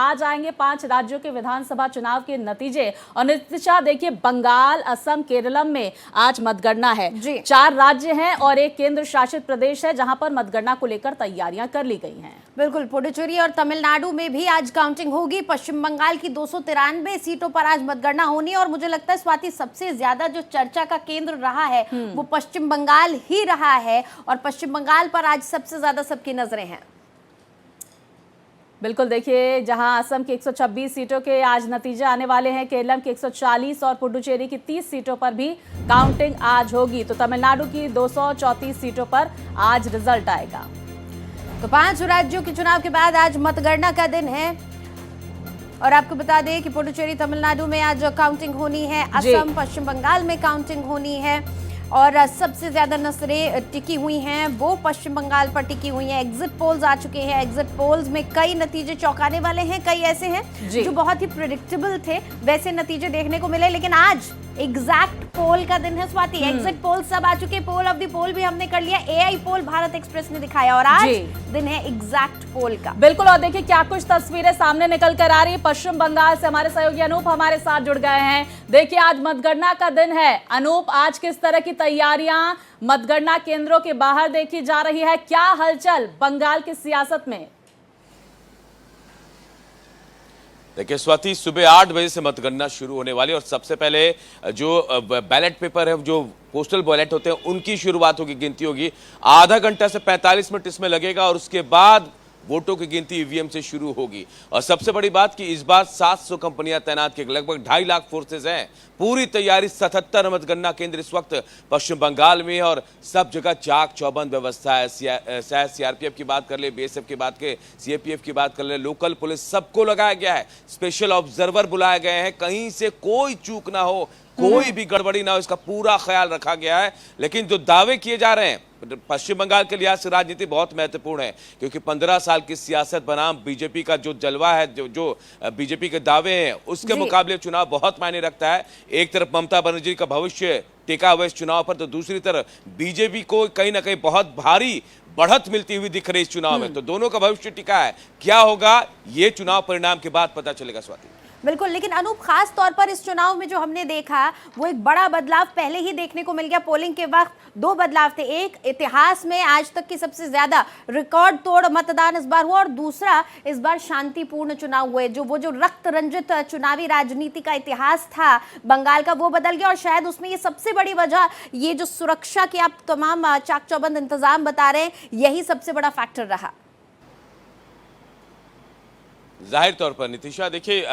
आज आएंगे 5 राज्यों के विधानसभा चुनाव के नतीजे। और नितिशा देखिए, बंगाल, असम, केरलम में आज मतगणना है। 4 राज्य हैं और एक केंद्र शासित प्रदेश है जहां पर मतगणना को लेकर तैयारियां कर ली गई हैं। बिल्कुल, पुडुचेरी और तमिलनाडु में भी आज काउंटिंग होगी। पश्चिम बंगाल की 293 सीटों पर आज मतगणना होनी है और मुझे लगता है स्वाति, सबसे ज्यादा जो चर्चा का केंद्र रहा है वो पश्चिम बंगाल ही रहा है और पश्चिम बंगाल पर आज सबसे ज्यादा सबकी नजरें हैं। बिल्कुल, देखिए जहां असम की 126 सीटों के आज नतीजे आने वाले हैं, केरल की 140 और पुडुचेरी की 30 सीटों पर भी काउंटिंग आज होगी। तो तमिलनाडु की 234 सीटों पर आज रिजल्ट आएगा। तो 5 राज्यों के चुनाव के बाद आज मतगणना का दिन है और आपको बता दें कि पुडुचेरी, तमिलनाडु में आज काउंटिंग होनी है, असम, पश्चिम बंगाल में काउंटिंग होनी है और सबसे ज्यादा नजरें टिकी हुई हैं वो पश्चिम बंगाल पर टिकी हुई हैं। एग्जिट पोल्स आ चुके हैं। एग्जिट पोल्स में कई नतीजे चौंकाने वाले हैं, कई ऐसे हैं जो बहुत ही प्रेडिक्टेबल थे, वैसे नतीजे देखने को मिले। लेकिन आज एग्जैक्ट पोल का दिन है स्वाति। एग्जिट पोल सब आ चुके, पोल ऑफ द पोल भी हमने कर लिया, एआई पोल भारत एक्सप्रेस ने दिखाया और आज दिन है एग्जैक्ट पोल का। बिल्कुल, और देखिए क्या कुछ तस्वीरें सामने निकल कर आ रही है। पश्चिम बंगाल से हमारे सहयोगी अनूप हमारे साथ जुड़ गए हैं। देखिए आज मतगणना का दिन है। अनूप, आज किस तरह की तैयारियां मतगणना केंद्रों के बाहर देखी जा रही है? क्या हलचल बंगाल की सियासत में? देखिए स्वाति, सुबह 8 बजे से मतगणना शुरू होने वाली और सबसे पहले जो बैलेट पेपर है, जो पोस्टल बैलेट होते हैं, उनकी शुरुआत होगी, गिनती होगी। आधा घंटा से 45 मिनट इसमें लगेगा और उसके बाद वोटों की गिनती ईवीएम से शुरू होगी। और सबसे बड़ी बात कि इस बार 700 कंपनियां तैनात की, लगभग 2.5 लाख फोर्सेज हैं। पूरी तैयारी, 77 मतगणना केंद्र इस वक्त पश्चिम बंगाल में है और सब जगह चाक चौबंद व्यवस्था है। चाहे सीआरपीएफ की बात कर ले, बीएसएफ की बात के, सीएपीएफ की बात कर ले, लोकल पुलिस, सबको लगाया गया है। स्पेशल ऑब्जर्वर बुलाए गए हैं, कहीं से कोई चूक ना हो, कोई भी गड़बड़ी ना हो, इसका पूरा ख्याल रखा गया है। लेकिन जो दावे किए जा रहे हैं पश्चिम बंगाल के लिहाज से राजनीति बहुत महत्वपूर्ण है, क्योंकि 15 साल की सियासत बनाम बीजेपी का जो जलवा है, जो बीजेपी के दावे हैं, उसके मुकाबले चुनाव बहुत मायने रखता है। एक तरफ ममता बनर्जी का भविष्य टिका हुआ इस चुनाव पर, तो दूसरी तरफ बीजेपी को कहीं ना कहीं बहुत भारी बढ़त मिलती हुई दिख रही इस चुनाव में। तो दोनों का भविष्य टिका है। क्या होगा ये चुनाव परिणाम के बाद पता चलेगा स्वाति। बिल्कुल, लेकिन अनूप, खास तौर पर इस चुनाव में जो हमने देखा वो एक बड़ा बदलाव पहले ही देखने को मिल गया। पोलिंग के वक्त 2 बदलाव थे। एक, इतिहास में आज तक की सबसे ज्यादा रिकॉर्ड तोड़ मतदान इस बार हुआ और दूसरा, इस बार शांतिपूर्ण चुनाव हुए। जो रक्त रंजित चुनावी राजनीति का इतिहास था बंगाल का, वो बदल गया और शायद उसमें ये सबसे बड़ी वजह, ये जो सुरक्षा के आप तमाम चाक चौबंद इंतजाम बता रहे हैं, यही सबसे बड़ा फैक्टर रहा। जाहिर तौर पर नितिशा, देखिए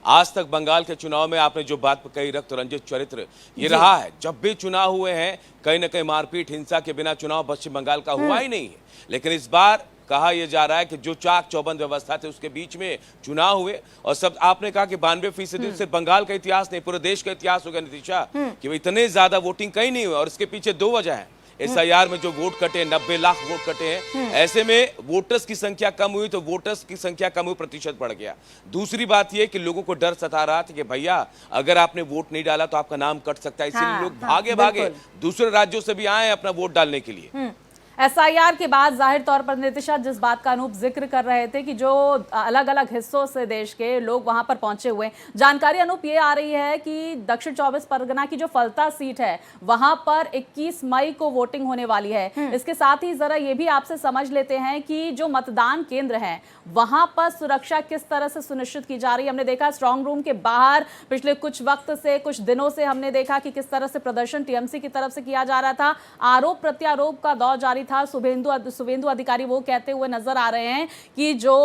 आज तक बंगाल के चुनाव में आपने जो बात कही, रक्त रंजित चरित्र ये रहा है। जब भी चुनाव हुए हैं, कहीं ना कहीं मारपीट, हिंसा के बिना चुनाव पश्चिम बंगाल का हुआ ही नहीं है। लेकिन इस बार कहा यह जा रहा है कि जो चाक चौबंद व्यवस्था थी उसके बीच में चुनाव हुए और सब, आपने कहा कि 92% सिर्फ बंगाल का इतिहास नहीं, पूरे देश का इतिहास हो गया नितिशा, कि इतने ज्यादा वोटिंग कहीं नहीं हुआ। और इसके पीछे 2 वजह है। एसआईआर में जो वोट कटे, 90 लाख वोट कटे हैं, ऐसे में वोटर्स की संख्या कम हुई, तो वोटर्स की संख्या कम हुई, प्रतिशत बढ़ गया। दूसरी बात यह कि लोगों को डर सता रहा था कि भैया अगर आपने वोट नहीं डाला तो आपका नाम कट सकता है, इसीलिए लोग भागे दूसरे राज्यों से भी आए अपना वोट डालने के लिए। एसआईआर के बाद जाहिर तौर पर नितिशा, जिस बात का अनूप जिक्र कर रहे थे कि जो अलग अलग हिस्सों से देश के लोग वहां पर पहुंचे हुए, जानकारी अनूप ये आ रही है कि दक्षिण 24 परगना की जो फलता सीट है वहां पर 21 मई को वोटिंग होने वाली है। इसके साथ ही जरा ये भी आपसे समझ लेते हैं कि जो मतदान केंद्र है वहां पर सुरक्षा किस तरह से सुनिश्चित की जा रही है। हमने देखा स्ट्रांग रूम के बाहर पिछले कुछ वक्त से, कुछ दिनों से हमने देखा कि किस तरह से प्रदर्शन टीएमसी की तरफ से किया जा रहा था। आरोप प्रत्यारोप का दौर जारी था। शुभेंदु अधिकारी वो कहते हुए नजर आ रहे हैं कि जो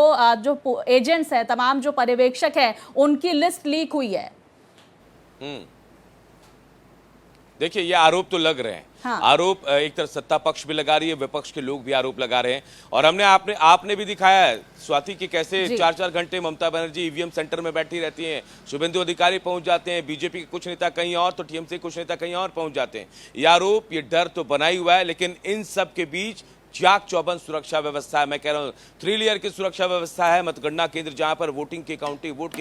एजेंट्स है, तमाम जो पर्यवेक्षक है, उनकी लिस्ट लीक हुई है। देखिए ये आरोप तो लग रहे हैं। हाँ। आरोप एक तरफ सत्ता पक्ष भी लगा रही है, विपक्ष के लोग भी आरोप लगा रहे हैं। और हमने आपने भी दिखाया है स्वाति की कैसे 4-4 घंटे ममता बनर्जी ईवीएम सेंटर में बैठी रहती हैं, शुभेंदु अधिकारी पहुंच जाते हैं, बीजेपी के कुछ नेता कहीं और, तो टीएमसी कुछ नेता कहीं और पहुंच जाते हैं। ये आरोप, ये डर तो बना ही हुआ है, लेकिन इन सब के बीच चाक चौबंद सुरक्षा व्यवस्था है। मैं कह रहा हूँ 3 लेयर की सुरक्षा व्यवस्था है। मतगणना केंद्र जहां पर वोट की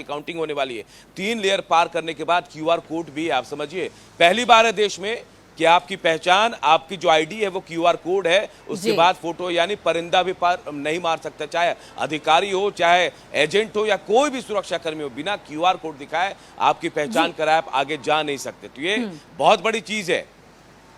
काउंटिंग होने वाली है, 3 लेयर पार करने के बाद क्यूआर कोड भी, आप समझिए पहली बार है देश में कि आपकी पहचान, आपकी जो आईडी है वो QR कोड है, उसके जी। बाद फोटो, यानी परिंदा भी पार नहीं मार सकता, चाहे अधिकारी हो, चाहे एजेंट हो या कोई भी सुरक्षा कर्मी हो, बिना QR कोड दिखाए आपकी पहचान कराए आप आगे जा नहीं सकते। तो ये बहुत बड़ी चीज है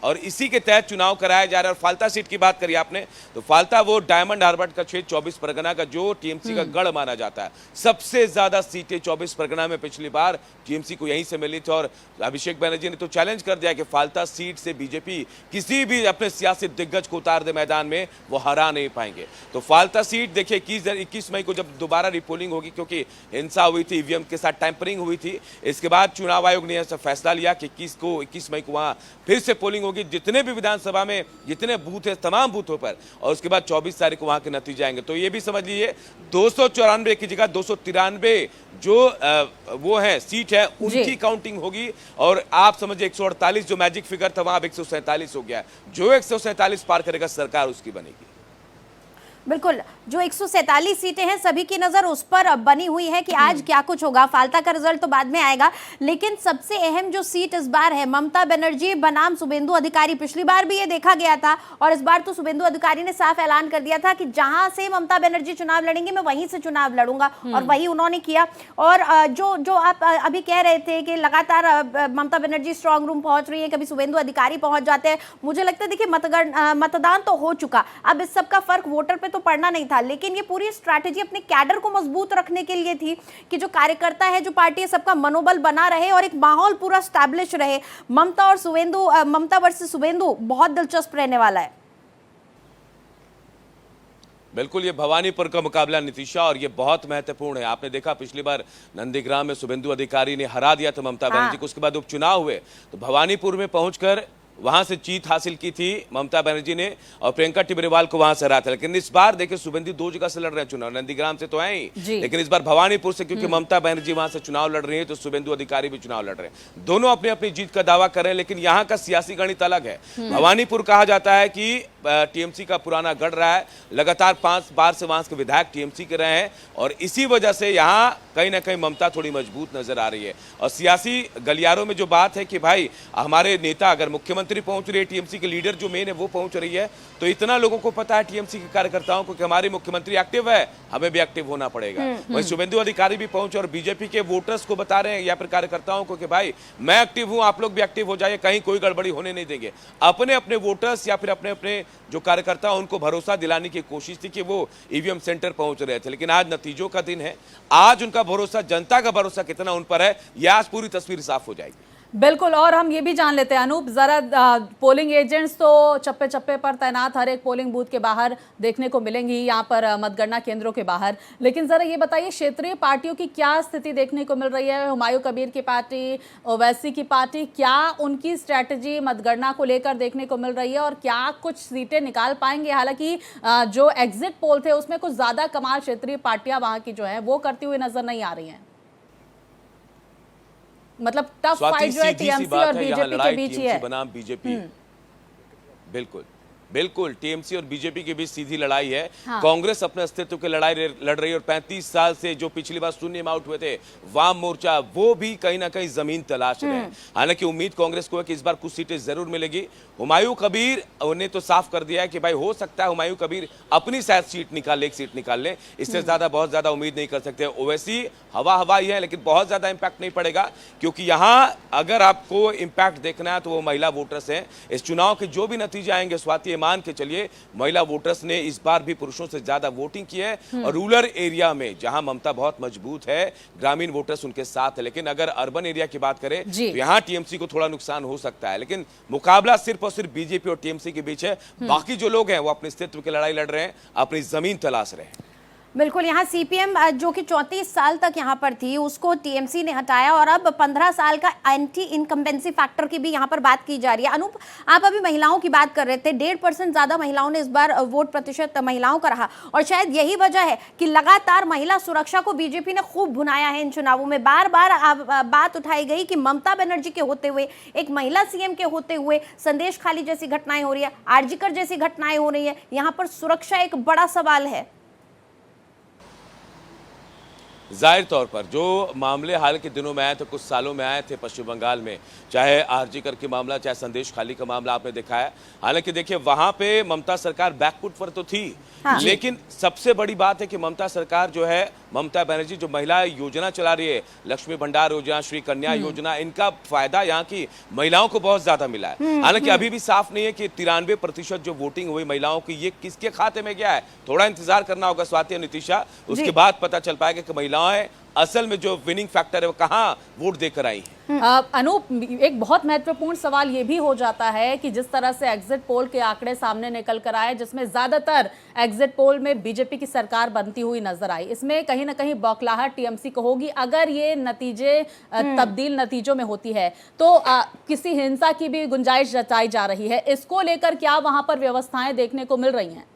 और इसी के तहत चुनाव कराया जा रहा है। और फाल्ता सीट की बात करी आपने, तो फाल्ता वो डायमंड हार्बर का क्षेत्र 24 परगना का जो टीएमसी का गढ़ माना जाता है। सबसे ज्यादा सीटें 24 परगना में पिछली बार टीएमसी को यहीं से मिली थी और अभिषेक बनर्जी ने तो चैलेंज कर दिया कि फाल्ता सीट से बीजेपी किसी भी अपने सियासी दिग्गज को उतार दे मैदान में, वो हरा नहीं पाएंगे। तो फाल्ता सीट देखिए 21 मई को जब दोबारा रिपोलिंग होगी, क्योंकि हिंसा हुई थी, ईवीएम के साथ टैंपरिंग हुई थी, इसके बाद चुनाव आयोग ने ऐसा फैसला लिया कि 21 मई को वहां फिर से पोलिंग होगी, जितने भी विधानसभा में जितने बूथ है तमाम बूथों पर, और उसके बाद 24 तारीख को वहां के नतीजे आएंगे। तो ये भी समझ लीजिए 294 की जगह 293 जो वो है सीट है उनकी काउंटिंग होगी, और आप समझिए 148 जो मैजिक फिगर था वहां अब 147 हो गया है। जो 147 पार करेगा सरकार उसकी बनेगी। बिल्कुल, जो 147 सीटें हैं सभी की नजर उस पर बनी हुई है कि आज क्या कुछ होगा। फाल्ता का रिजल्ट तो बाद में आएगा, लेकिन सबसे अहम जो सीट इस बार है ममता बनर्जी बनाम शुभेंदु अधिकारी। पिछली बार भी ये देखा गया था और इस बार तो शुभेंदु अधिकारी ने साफ ऐलान कर दिया था कि जहां से ममता बनर्जी चुनाव लड़ेंगे मैं वहीं से चुनाव लड़ूंगा, और वही उन्होंने किया। और जो आप अभी कह रहे थे कि लगातार ममता बनर्जी स्ट्रांग रूम पहुंच रही है, कभी शुभेंदु अधिकारी पहुंच जाते हैं, मुझे लगता है देखिए मतदान तो हो चुका, अब इस सबका फर्क वोटर पे तो पड़ना नहीं था, लेकिन ये पूरी स्ट्रैटेजी अपने कैडर को मजबूत रखने के लिए थी कि जो कार्यकर्ता है, जो पार्टी है, सबका मनोबल बना रहे और एक माहौल पूरा स्टैब्लिश रहे। ममता और शुभेंदु, ममता वर्सेस शुभेंदु बहुत दिलचस्प रहने वाला है। बिल्कुल, ये भवानीपुर का मुकाबला नितिशा, और ये बहुत महत्वपूर्ण है। आपने देखा पिछली बार नंदीग्राम में शुभेंदु अधिकारी ने हरा दिया था ममता बनर्जी को, उसके बाद उपचुनाव हुए तो भवानीपुर में पहुंचकर वहां से जीत हासिल की थी ममता बनर्जी ने और प्रियंका टिबरेवाल को वहां से हराया था। लेकिन इस बार देखिए शुभेंदु 2 जगह से लड़ रहे हैं चुनाव, नंदीग्राम से तो है ही, लेकिन इस बार भवानीपुर से, क्योंकि ममता बनर्जी वहां से चुनाव लड़ रही है तो शुभेंदु अधिकारी भी चुनाव लड़ रहे हैं। दोनों अपनी अपनी जीत का दावा कर रहे हैं, लेकिन यहाँ का सियासी गणित अलग है। भवानीपुर कहा जाता है कि टीएमसी का पुराना गढ़ रहा है, लगातार 5 बार से वहां के विधायक टीएमसी के रहे हैं, और इसी वजह से यहाँ कहीं ना कहीं ममता थोड़ी मजबूत नजर आ रही है। और सियासी गलियारों में जो बात है कि भाई हमारे नेता, अगर मुख्यमंत्री पहुंच रही है, टीएमसी के लीडर जो मेन है वो पहुंच रही है, तो इतना लोगों को पता है टीएमसी के कार्यकर्ताओं को कि हमारी मुख्यमंत्री एक्टिव है, हमें भी एक्टिव होना पड़ेगा। वही शुभेंदु अधिकारी भी पहुंचे और बीजेपी के वोटर्स को बता रहे हैं या फिर कार्यकर्ताओं को कि भाई मैं एक्टिव हूं, आप लोग भी एक्टिव हो जाइए, कहीं कोई गड़बड़ी होने नहीं देंगे। अपने अपने वोटर्स या फिर अपने अपने जो कार्यकर्ता उनको भरोसा दिलाने की कोशिश थी कि वो ईवीएम सेंटर पहुंच रहे थे, लेकिन आज नतीजों का दिन है। आज उनका भरोसा, जनता का भरोसा कितना उन पर है, यह आज पूरी तस्वीर साफ हो जाएगी। बिल्कुल, और हम ये भी जान लेते हैं अनूप, जरा पोलिंग एजेंट्स तो चप्पे चप्पे पर तैनात हर एक पोलिंग बूथ के बाहर देखने को मिलेंगी, यहाँ पर मतगणना केंद्रों के बाहर, लेकिन जरा ये बताइए क्षेत्रीय पार्टियों की क्या स्थिति देखने को मिल रही है? हुमायूं कबीर की पार्टी, ओवैसी की पार्टी, क्या उनकी स्ट्रैटेजी मतगणना को लेकर देखने को मिल रही है और क्या कुछ सीटें निकाल पाएंगे? हालांकि जो एग्जिट पोल थे उसमें कुछ ज्यादा कमाल क्षेत्रीय पार्टियां वहां की जो है वो करती हुई नजर नहीं आ रही हैं। मतलब टफ फाइट जो है टीएमसी और बीजेपी के बीच ही है बनाम बीजेपी। बिल्कुल बिल्कुल, टीएमसी और बीजेपी के बीच सीधी लड़ाई है। कांग्रेस अपने अस्तित्व की लड़ाई लड़ रही है और 35 साल से जो पिछली बार शून्य में आउट हुए थे वाम मोर्चा, वो भी कहीं ना कहीं जमीन तलाश रहे हैं। हालांकि उम्मीद कांग्रेस को है कि इस बार कुछ सीटें जरूर मिलेगी। हुमायूं कबीर ने तो साफ कर दिया है कि भाई हो सकता है हुमायूं कबीर अपनी शायद सीट निकाल ले, एक सीट निकाल ले, इससे ज्यादा बहुत ज्यादा उम्मीद नहीं कर सकते। ओवैसी हवा ही है, लेकिन बहुत ज्यादा इंपैक्ट नहीं पड़ेगा, क्योंकि यहाँ अगर आपको इंपैक्ट देखना है तो वो महिला वोटर्स हैं। इस चुनाव के जो भी नतीजे आएंगे स्वाति, मान के चलिए महिला वोटर्स ने इस बार भी पुरुषों से ज्यादा वोटिंग की है, और रूरल एरिया में जहां ममता बहुत मजबूत है, ग्रामीण वोटर्स उनके साथ है। लेकिन अगर अर्बन एरिया की बात करें तो यहां टीएमसी को थोड़ा नुकसान हो सकता है, लेकिन मुकाबला सिर्फ और सिर्फ बीजेपी और टीएमसी के बीच है। बाकी जो लोग हैं वो अपने अस्तित्व की लड़ाई लड़ रहे हैं, अपनी जमीन तलाश रहे हैं। बिल्कुल, यहाँ सीपीएम जो कि 34 साल तक यहाँ पर थी उसको टीएमसी ने हटाया और अब 15 साल का एंटी इनकम्बेंसी फैक्टर की भी यहाँ पर बात की जा रही है। अनूप, आप अभी महिलाओं की बात कर रहे थे, 1.5% ज्यादा महिलाओं ने इस बार वोट प्रतिशत महिलाओं का रहा, और शायद यही वजह है कि लगातार महिला सुरक्षा को बीजेपी ने खूब भुनाया है इन चुनावों में। बार बार बात उठाई गई कि ममता बनर्जी के होते हुए, एक महिला सीएम के होते हुए संदेश खाली जैसी घटनाएं हो रही है, आरजीकर जैसी घटनाएं हो रही है, यहाँ पर सुरक्षा एक बड़ा सवाल है। जाहिर तौर पर जो मामले हाल के दिनों में आए थे, कुछ सालों में आए थे पश्चिम बंगाल में, चाहे आरजी कर के मामला, चाहे संदेश खाली का मामला आपने देखा है। हालांकि देखिए वहां पे ममता सरकार बैकफुट पर तो थी, लेकिन सबसे बड़ी बात है कि ममता सरकार जो है, ममता बनर्जी जो महिला योजना चला रही है, लक्ष्मी भंडार योजना, श्री कन्या योजना, इनका फायदा यहाँ की महिलाओं को बहुत ज्यादा मिला है। हालांकि अभी भी साफ नहीं है कि 93% जो वोटिंग हुई महिलाओं की, ये किसके खाते में गया है। थोड़ा इंतजार करना होगा स्वाति और नितिशा, उसके बाद पता चल पाएगा कि महिलाएं असल में जो विनिंग फैक्टर है वो कहां वोट देकर आई है। अनूप, एक बहुत महत्वपूर्ण सवाल ये भी हो जाता है कि जिस तरह से एग्जिट पोल के आंकड़े सामने निकल कर आए, जिसमें ज्यादातर एग्जिट पोल में बीजेपी की सरकार बनती हुई नजर आई, इसमें कहीं ना कहीं बौखलाहट टीएमसी को होगी अगर ये नतीजे तब्दील नतीजों में होती है तो किसी हिंसा की भी गुंजाइश जताई जा रही है। इसको लेकर क्या वहां पर व्यवस्थाएं देखने को मिल रही हैं?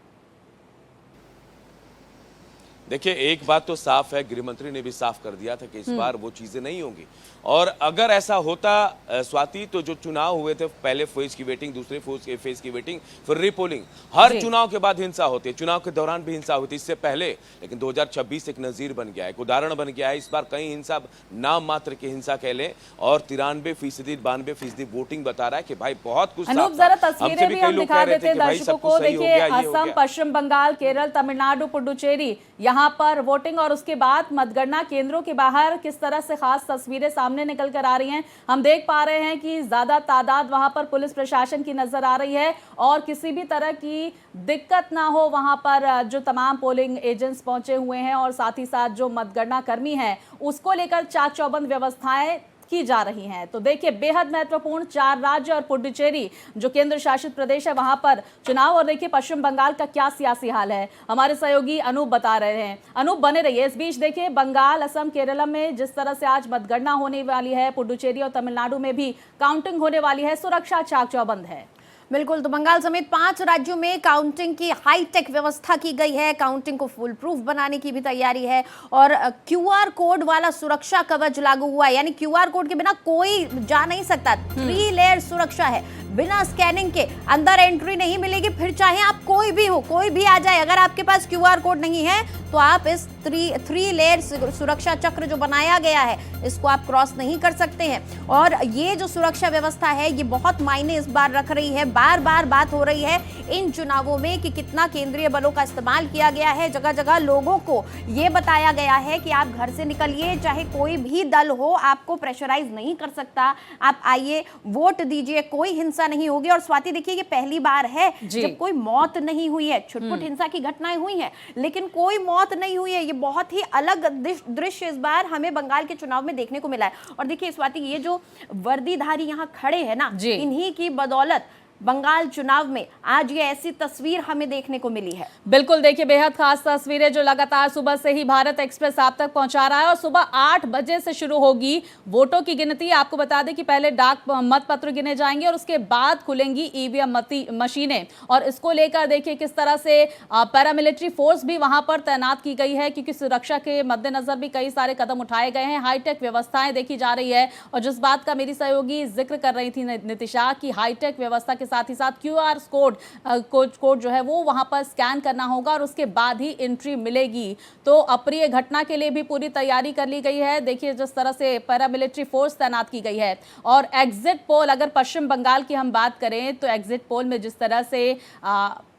देखिए एक बात तो साफ है, गृह मंत्री ने भी साफ कर दिया था कि इस बार वो चीजें नहीं होंगी। और अगर ऐसा होता स्वाति, तो जो चुनाव हुए थे, पहले फेज की वेटिंग, दूसरे फेज की वेटिंग, फिर रीपोलिंग, हर चुनाव के बाद हिंसा होती है, चुनाव के दौरान भी हिंसा होती है, इससे पहले। लेकिन 2026 एक नजीर बन गया है, एक उदाहरण बन गया है। इस बार कहीं हिंसा नाम मात्र की हिंसा कह लें, और 93%, 92% वोटिंग बता रहा है कि भाई बहुत कुछ। अनूप, जरा तस्वीरें भी हम दिखा देते हैं दर्शकों को। देखिए असम, पश्चिम बंगाल, केरल, तमिलनाडु, पुडुचेरी, यहाँ पर वोटिंग और उसके बाद मतगणना केंद्रों के बाहर किस तरह से खास तस्वीरें सामने निकल कर आ रही हैं। हम देख पा रहे हैं कि ज्यादा तादाद वहां पर पुलिस प्रशासन की नजर आ रही है और किसी भी तरह की दिक्कत ना हो वहां पर जो तमाम पोलिंग एजेंट्स पहुंचे हुए हैं और साथ ही साथ जो मतगणना कर्मी हैं उसको लेकर चाक चौबंद व्यवस्थाएं की जा रही हैं। तो देखिए बेहद महत्वपूर्ण 4 राज्य और पुडुचेरी जो केंद्र शासित प्रदेश है वहां पर चुनाव, और देखिए पश्चिम बंगाल का क्या सियासी हाल है, हमारे सहयोगी अनूप बता रहे हैं। अनूप बने रहिए। इस बीच देखिए बंगाल, असम, केरला में जिस तरह से आज मतगणना होने वाली है, पुडुचेरी और तमिलनाडु में भी काउंटिंग होने वाली है, सुरक्षा चाक चौबंद है। बिल्कुल, तो बंगाल समेत 5 राज्यों में काउंटिंग की हाईटेक व्यवस्था की गई है। काउंटिंग को फुल प्रूफ बनाने की भी तैयारी है और क्यूआर कोड वाला सुरक्षा कवच लागू हुआ है, यानी क्यूआर कोड के बिना कोई जा नहीं सकता। 3 लेयर सुरक्षा है, बिना स्कैनिंग के अंदर एंट्री नहीं मिलेगी, फिर चाहे आप कोई भी हो, कोई भी आ जाए, अगर आपके पास क्यूआर कोड नहीं है तो आप इस 3 लेयर सुरक्षा चक्र जो बनाया गया है इसको आप क्रॉस नहीं कर सकते हैं। और ये जो सुरक्षा व्यवस्था है ये बहुत मायने इस बार रख रही है। बार बार बात हो रही है इन चुनावों में कि कितना केंद्रीय बलों का इस्तेमाल किया गया है। जगह जगह लोगों को ये बताया गया है कि आप घर से निकलिए, चाहे कोई भी दल हो, आपको प्रेशराइज नहीं कर सकता, आप आइए वोट दीजिए, कोई हिंसा नहीं होगी। और स्वाति देखिए ये पहली बार है जब कोई मौत नहीं हुई है। छुटपुट हिंसा की घटनाएं हुई हैं लेकिन कोई मौत नहीं हुई है। ये बहुत ही अलग दृश्य इस बार हमें बंगाल के चुनाव में देखने को मिला है। और देखिए स्वाति ये जो वर्दीधारी यहाँ खड़े हैं ना, इन्हीं की बदौलत बंगाल चुनाव में आज ये ऐसी तस्वीर हमें देखने को मिली है। बिल्कुल, देखिए बेहद खास तस्वीरें जो लगातार सुबह से ही भारत एक्सप्रेस आप तक पहुंचा रहा है और सुबह 8 बजे से शुरू होगी वोटों की गिनती। आपको बता दें कि पहले डाक मत पत्र गिने जाएंगे और उसके बाद खुलेंगी ईवीएम मशीनें, और इसको लेकर देखिए किस तरह से पैरामिलिट्री फोर्स भी वहां पर तैनात की गई है, क्योंकि सुरक्षा के मद्देनजर भी कई सारे कदम उठाए गए हैं। हाईटेक व्यवस्थाएं देखी जा रही है और जिस बात का मेरी सहयोगी जिक्र कर रही थी नितिशा की, हाईटेक व्यवस्था के साथ ही साथ क्यूआर कोड जो है वो वहां पर स्कैन करना होगा और उसके बाद ही एंट्री मिलेगी। तो अप्रिय घटना के लिए भी पूरी तैयारी कर ली गई है। देखिए जिस तरह से पैरामिलिट्री फोर्स तैनात की गई है। और एग्जिट पोल, अगर पश्चिम बंगाल की हम बात करें तो एग्जिट पोल में जिस तरह से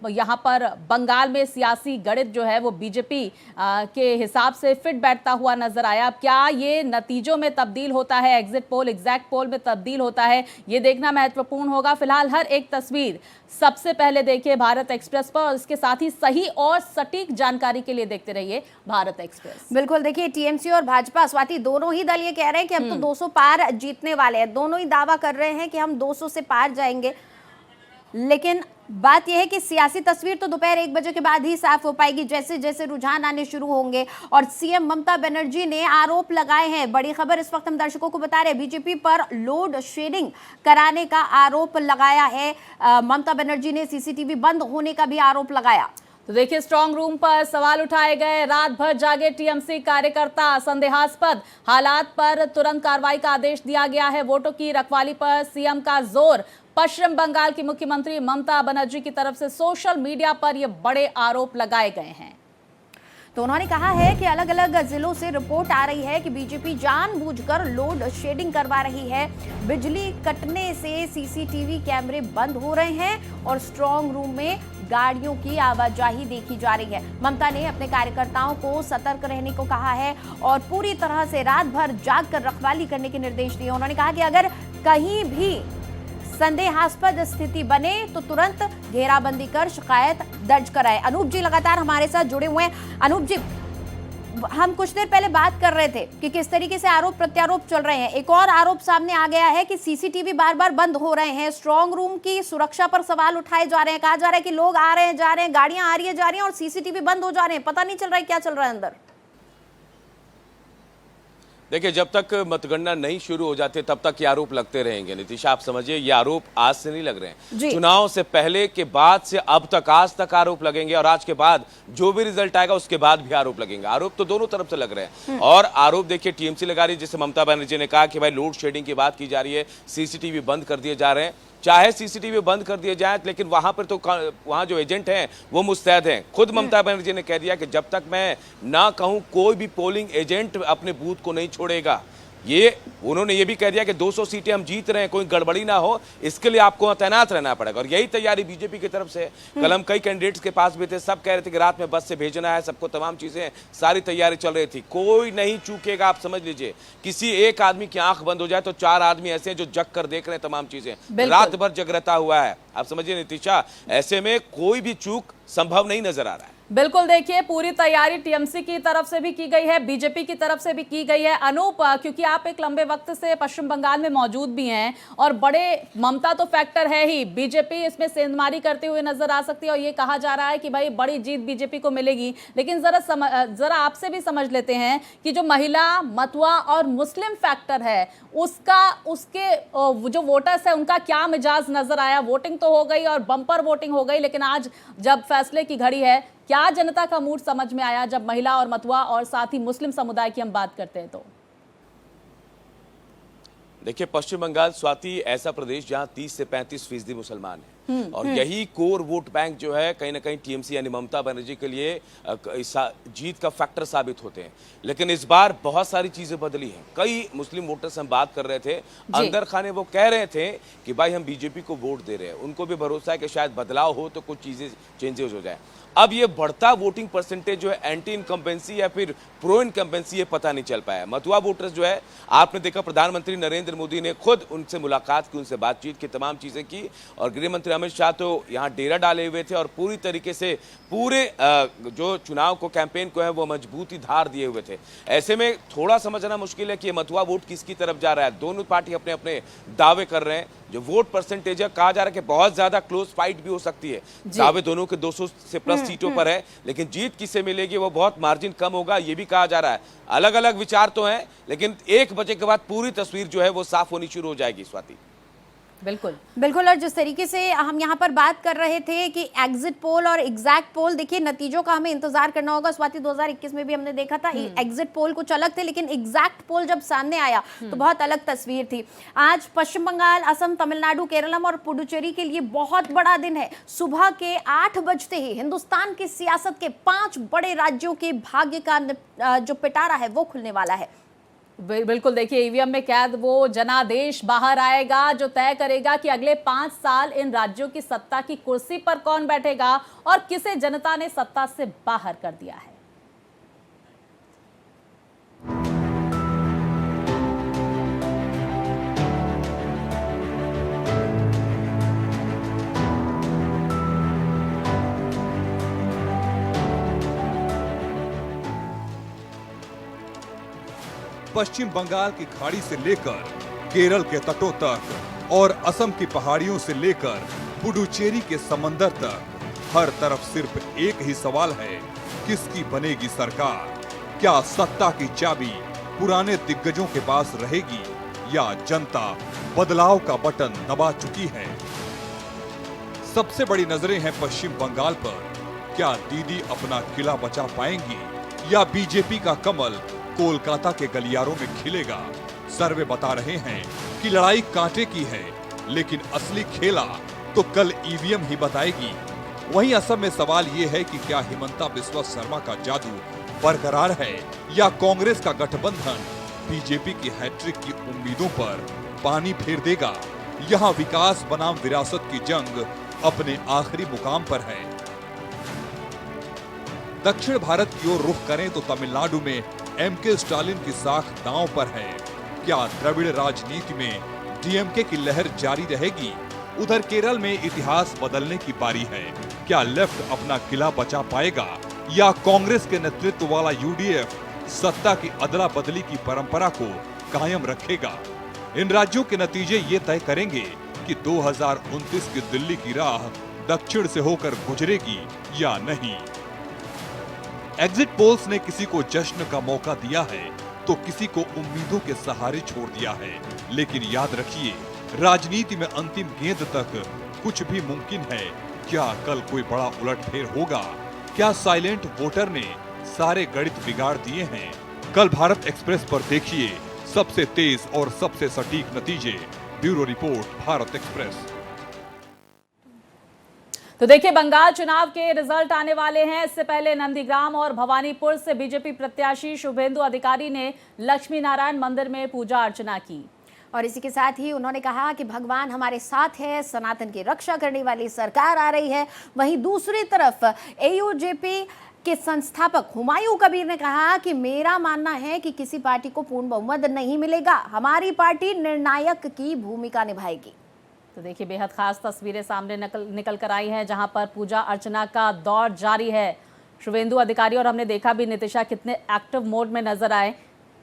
यहाँ पर बंगाल में सियासी गणित जो है वो बीजेपी के हिसाब से फिट बैठता हुआ नजर आया। अब क्या ये नतीजों में तब्दील होता है, एग्जिट पोल एग्जैक्ट पोल में तब्दील होता है, ये देखना महत्वपूर्ण होगा। फिलहाल हर एक तस्वीर सबसे पहले देखिए भारत एक्सप्रेस पर और इसके साथ ही सही और सटीक जानकारी के लिए देखते रहिए भारत एक्सप्रेस। बिल्कुल, देखिए टीएमसी और भाजपा स्वाति दोनों ही दल ये कह रहे हैं कि हम तो 200 पार जीतने वाले हैं। दोनों ही दावा कर रहे हैं कि हम 200 से पार जाएंगे, लेकिन बात यह है कि सियासी तस्वीर तो दोपहर 1 बजे के बाद ही साफ हो पाएगी, जैसे जैसे रुझान आने शुरू होंगे। और सीएम ममता बनर्जी ने आरोप लगाए हैं, बड़ी खबर इस वक्त हम दर्शकों को बता रहे हैं, बीजेपी पर लोड शेडिंग कराने का आरोप लगाया है ममता बनर्जी ने। सीसीटीवी बंद होने का भी आरोप लगाया। तो देखिए स्ट्रांग रूम पर सवाल उठाए गए, रात भर जागे टीएमसी कार्यकर्ता, संदेहास्पद हालात पर तुरंत कार्रवाई का आदेश दिया गया है। वोटों की रखवाली पर सीएम का जोर। पश्चिम बंगाल की मुख्यमंत्री ममता बनर्जी की तरफ से सोशल मीडिया पर ये बड़े आरोप लगाए गए हैं। तो उन्होंने कहा है कि अलग अलग जिलों से रिपोर्ट आ रही है कि बीजेपी जानबूझकर लोड शेडिंग करवा रही है। बिजली कटने से सीसीटीवी कैमरे बंद हो रहे हैं और स्ट्रांग रूम में गाड़ियों की आवाजाही देखी जा रही है। ममता ने अपने कार्यकर्ताओं को सतर्क रहने को कहा है और पूरी तरह से रात भर जागकर रखवाली करने के निर्देश दिए। उन्होंने कहा कि अगर कहीं भी संदेहास्पद स्थिति बने तो तुरंत घेराबंदी कर शिकायत दर्ज कराए। अनूप जी लगातार हमारे साथ जुड़े हुए हैं। अनूप जी, हम कुछ देर पहले बात कर रहे थे कि किस तरीके से आरोप प्रत्यारोप चल रहे हैं। एक और आरोप सामने आ गया है कि सीसीटीवी बार बार बंद हो रहे हैं, स्ट्रांग रूम की सुरक्षा पर सवाल उठाए जा रहे हैं। कहा जा रहा है कि लोग आ रहे हैं, जा रहे हैं, गाड़ियां आ रही है, जा रही हैं और सीसीटीवी बंद हो जा रहे हैं। पता नहीं चल रहा है क्या चल रहा है अंदर। देखिए, जब तक मतगणना नहीं शुरू हो जाती तब तक ये आरोप लगते रहेंगे। नीतीशा, आप समझिए ये आरोप आज से नहीं लग रहे हैं, चुनाव से पहले के बाद से अब तक आज तक आरोप लगेंगे और आज के बाद जो भी रिजल्ट आएगा उसके बाद भी आरोप लगेंगे। आरोप तो दोनों तरफ से लग रहे हैं और आरोप देखिए टीएमसी लगा रही है, जिससे ममता बनर्जी ने कहा कि भाई लोड शेडिंग की बात की जा रही है, सीसीटीवी बंद कर दिए जा रहे हैं। चाहे सीसीटीवी बंद कर दिए जाए, लेकिन वहां पर तो वहां जो एजेंट हैं वो मुस्तैद हैं। खुद ममता बनर्जी ने कह दिया कि जब तक मैं ना कहूं कोई भी पोलिंग एजेंट अपने बूथ को नहीं छोड़ेगा। ये उन्होंने ये भी कह दिया कि 200 सीटें हम जीत रहे हैं, कोई गड़बड़ी ना हो, इसके लिए आपको तैनात रहना पड़ेगा। और यही तैयारी बीजेपी की तरफ से कल हम कई कैंडिडेट्स के पास भी थे, सब कह रहे थे कि रात में बस से भेजना है सबको, तमाम चीजें सारी तैयारी चल रही थी। कोई नहीं चूकेगा, आप समझ लीजिए। किसी एक आदमी की आंख बंद हो जाए तो 4 आदमी ऐसे हैं जो जग कर देख रहे हैं तमाम चीजें, रात भर जगरता हुआ है। आप समझिए नीतीशा, ऐसे में कोई भी चूक संभव नहीं नजर आ रहा है। बिल्कुल, देखिए पूरी तैयारी टीएमसी की तरफ से भी की गई है, बीजेपी की तरफ से भी की गई है। अनूप, क्योंकि आप एक लंबे वक्त से पश्चिम बंगाल में मौजूद भी हैं और बड़े ममता तो फैक्टर है ही, बीजेपी इसमें सेंधमारी करते हुए नजर आ सकती है और ये कहा जा रहा है कि भाई बड़ी जीत बीजेपी को मिलेगी। लेकिन जरा आपसे भी समझ लेते हैं कि जो महिला, मतुआ और मुस्लिम फैक्टर है उसके जो वोटर्स है उनका क्या मिजाज नजर आया। वोटिंग तो हो गई और बम्पर वोटिंग हो गई, लेकिन आज जब फैसले की घड़ी है, क्या जनता का मूड समझ में आया जब महिला और मतुआ और साथ ही मुस्लिम समुदाय की हम बात करते हैं? तो देखिए, पश्चिम बंगाल स्वाति ऐसा प्रदेश जहां 30 से 35% मुसलमान है और यही कोर वोट बैंक जो है कहीं ना कहीं टीएमसी यानी ममता बनर्जी के लिए जीत का फैक्टर साबित होते हैं। लेकिन इस बार बहुत सारी चीजें बदली हैं। कई मुस्लिम वोटर्स हम बात कर रहे थे, अंदर खाने वो कह रहे थे कि भाई हम बीजेपी को वोट दे रहे हैं, उनको भी भरोसा है कि शायद बदलाव हो तो कुछ चीजें चेंजेस हो जाए। अब ये बढ़ता वोटिंग परसेंटेज जो है एंटी इनकम्बेंसी या फिर प्रो इनकम्बेंसी, ये पता नहीं चल पाया। मतुआ वोटर्स जो है, आपने देखा प्रधानमंत्री नरेंद्र मोदी ने खुद उनसे मुलाकात की, उनसे बातचीत की, तमाम चीजें की और गृह मंत्री अमित शाह तो यहाँ डेरा डाले हुए थे और पूरी तरीके से पूरे जो चुनाव को, कैंपेन को है वो मजबूती धार दिए हुए थे। ऐसे में थोड़ा समझना मुश्किल है कि ये मतुआ वोट किसकी तरफ जा रहा है। दोनों पार्टी अपने अपने दावे कर रहे हैं। जो वोट परसेंटेज है, कहा जा रहा है कि बहुत ज्यादा क्लोज फाइट भी हो सकती है। दावे दोनों के 200 से प्लस सीटों पर है, लेकिन जीत किससे मिलेगी वो बहुत मार्जिन कम होगा, ये भी कहा जा रहा है। अलग अलग विचार तो हैं, लेकिन 1 बजे के बाद पूरी तस्वीर जो है वो साफ होनी शुरू हो जाएगी। स्वाति, बिल्कुल बिल्कुल। और जिस तरीके से हम यहाँ पर बात कर रहे थे कि एग्जिट पोल और एग्जैक्ट पोल, देखिए नतीजों का हमें इंतजार करना होगा। स्वाति, 2021 में भी हमने देखा था एग्जिट पोल कुछ अलग थे, लेकिन एग्जैक्ट पोल जब सामने आया तो बहुत अलग तस्वीर थी। आज पश्चिम बंगाल, असम, तमिलनाडु, केरलम और पुडुचेरी के लिए बहुत बड़ा दिन है। सुबह के 8 बजते ही हिंदुस्तान की सियासत के 5 बड़े राज्यों के भाग्य का जो पिटारा है वो खुलने वाला है। बिल्कुल, देखिए ईवीएम में कैद वो जनादेश बाहर आएगा जो तय करेगा कि अगले 5 साल इन राज्यों की सत्ता की कुर्सी पर कौन बैठेगा और किसे जनता ने सत्ता से बाहर कर दिया है। पश्चिम बंगाल की खाड़ी से लेकर केरल के तटों तक और असम की पहाड़ियों से लेकर पुडुचेरी के समंदर तक हर तरफ सिर्फ एक ही सवाल है, किसकी बनेगी सरकार? क्या सत्ता की चाबी पुराने दिग्गजों के पास रहेगी या जनता बदलाव का बटन दबा चुकी है? सबसे बड़ी नजरें हैं पश्चिम बंगाल पर। क्या दीदी अपना किला बचा पाएंगी या बीजेपी का कमल कोलकाता के गलियारों में खिलेगा? सर्वे बता रहे हैं कि लड़ाई कांटे की है, लेकिन असली खेला तो कल ईवीएम ही बताएगी। वहीं असम में सवाल ये है कि क्या हिमंता बिस्वा शर्मा का जादू बरकरार है या कांग्रेस का गठबंधन बीजेपी की हैट्रिक की उम्मीदों पर पानी फेर देगा? यहाँ विकास बनाम विरासत की जंग अपने आखिरी मुकाम पर है। दक्षिण भारत की ओर रुख करें तो तमिलनाडु में एमके स्टालिन की साख दांव पर है। क्या द्रविड़ राजनीति में डीएमके की लहर जारी रहेगी? उधर केरल में इतिहास बदलने की बारी है। क्या लेफ्ट अपना किला बचा पाएगा या कांग्रेस के नेतृत्व वाला यूडीएफ सत्ता की अदला बदली की परंपरा को कायम रखेगा? इन राज्यों के नतीजे ये तय करेंगे कि 2029 की दिल्ली की राह दक्षिण से होकर गुजरेगी या नहीं। एग्जिट पोल्स ने किसी को जश्न का मौका दिया है तो किसी को उम्मीदों के सहारे छोड़ दिया है। लेकिन याद रखिए, राजनीति में अंतिम गेंद तक कुछ भी मुमकिन है। क्या कल कोई बड़ा उलटफेर होगा? क्या साइलेंट वोटर ने सारे गणित बिगाड़ दिए हैं? कल भारत एक्सप्रेस पर देखिए सबसे तेज और सबसे सटीक नतीजे। Bureau report, Bharat express. तो देखिए, बंगाल चुनाव के रिजल्ट आने वाले हैं। इससे पहले नंदीग्राम और भवानीपुर से बीजेपी प्रत्याशी शुभेंदु अधिकारी ने लक्ष्मी नारायण मंदिर में पूजा अर्चना की और इसी के साथ ही उन्होंने कहा कि भगवान हमारे साथ है, सनातन की रक्षा करने वाली सरकार आ रही है। वहीं दूसरी तरफ एयूजेपी के संस्थापक हुमायूं कबीर ने कहा कि मेरा मानना है कि किसी पार्टी को पूर्ण बहुमत नहीं मिलेगा, हमारी पार्टी निर्णायक की भूमिका निभाएगी। तो देखिए, बेहद खास तस्वीरें सामने निकल कर आई हैं, जहां पर पूजा अर्चना का दौर जारी है। शुभेंदु अधिकारी और हमने देखा भी नितिशा कितने एक्टिव मोड में नजर आए।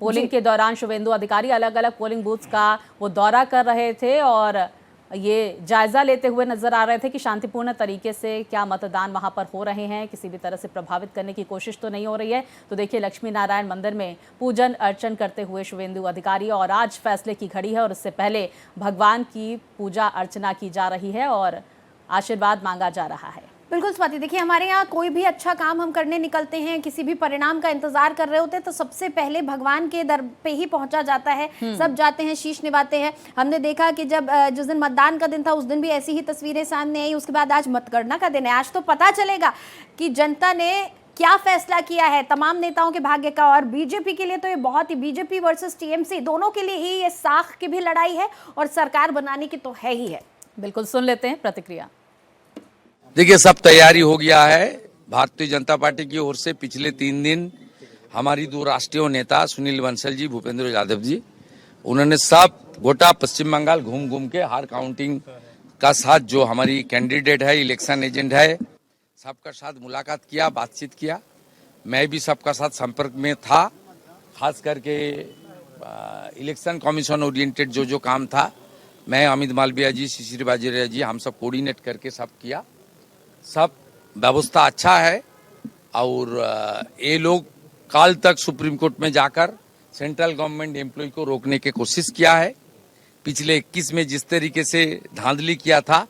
पोलिंग के दौरान शुभेंदु अधिकारी अलग अलग पोलिंग बूथ्स का वो दौरा कर रहे थे और ये जायजा लेते हुए नजर आ रहे थे कि शांतिपूर्ण तरीके से क्या मतदान वहां पर हो रहे हैं, किसी भी तरह से प्रभावित करने की कोशिश तो नहीं हो रही है। तो देखिए, लक्ष्मी नारायण मंदिर में पूजन अर्चन करते हुए शुभेंदु अधिकारी, और आज फैसले की घड़ी है और उससे पहले भगवान की पूजा अर्चना की जा रही है और आशीर्वाद मांगा जा रहा है। बिल्कुल स्वाति, देखिए हमारे यहाँ कोई भी अच्छा काम हम करने निकलते हैं, किसी भी परिणाम का इंतजार कर रहे होते हैं तो सबसे पहले भगवान के दर पे ही पहुंचा जाता है। सब जाते हैं, शीश निभाते हैं। हमने देखा कि जब जिस दिन मतदान का दिन था उस दिन भी ऐसी ही तस्वीरें सामने आई। उसके बाद आज मतगणना का दिन है। आज तो पता चलेगा कि जनता ने क्या फैसला किया है तमाम नेताओं के भाग्य का। और बीजेपी के लिए तो ये बहुत ही, बीजेपी वर्सेस टीएमसी दोनों के लिए ही ये साख की भी लड़ाई है और सरकार बनाने की तो है ही है। बिल्कुल, सुन लेते हैं प्रतिक्रिया। देखिए, सब तैयारी हो गया है। भारतीय जनता पार्टी की ओर से पिछले 3 दिन हमारी 2 राष्ट्रीय नेता सुनील बंसल जी, भूपेंद्र यादव जी, उन्होंने सब गोटा पश्चिम बंगाल घूम घूम के हर काउंटिंग का साथ जो हमारी कैंडिडेट है, इलेक्शन एजेंट है, सबका साथ मुलाकात किया, बातचीत किया। मैं भी सबका साथ संपर्क में था। खास करके इलेक्शन कमीशन ओरिएंटेड जो काम था, मैं अमित मालविया जी, शिशिर बाजरिया जी, हम सब कोऑर्डिनेट करके सब किया। सब व्यवस्था अच्छा है और ये लोग कल तक सुप्रीम कोर्ट में जाकर सेंट्रल गवर्नमेंट एम्प्लॉय को रोकने की कोशिश किया है। पिछले 21 में जिस तरीके से धांधली किया था,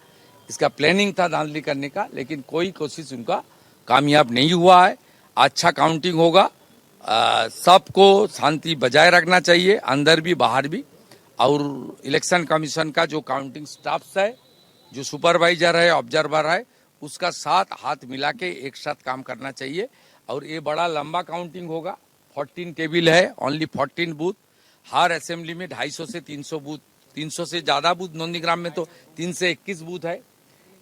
इसका प्लानिंग था धांधली करने का, लेकिन कोई कोशिश उनका कामयाब नहीं हुआ है। अच्छा काउंटिंग होगा। सबको शांति बजाय रखना चाहिए, अंदर भी बाहर भी। और इलेक्शन कमीशन का जो काउंटिंग स्टाफ है, जो सुपरवाइजर है, ऑब्जर्वर है, उसका साथ हाथ मिला के एक साथ काम करना चाहिए। और ये बड़ा लंबा काउंटिंग होगा। 14 टेबल है, ओनली 14 बूथ। हर असेंबली में 250 से 300 बूथ, 300 से ज्यादा बूथ। नंदीग्राम में तो 3 से 21 बूथ है।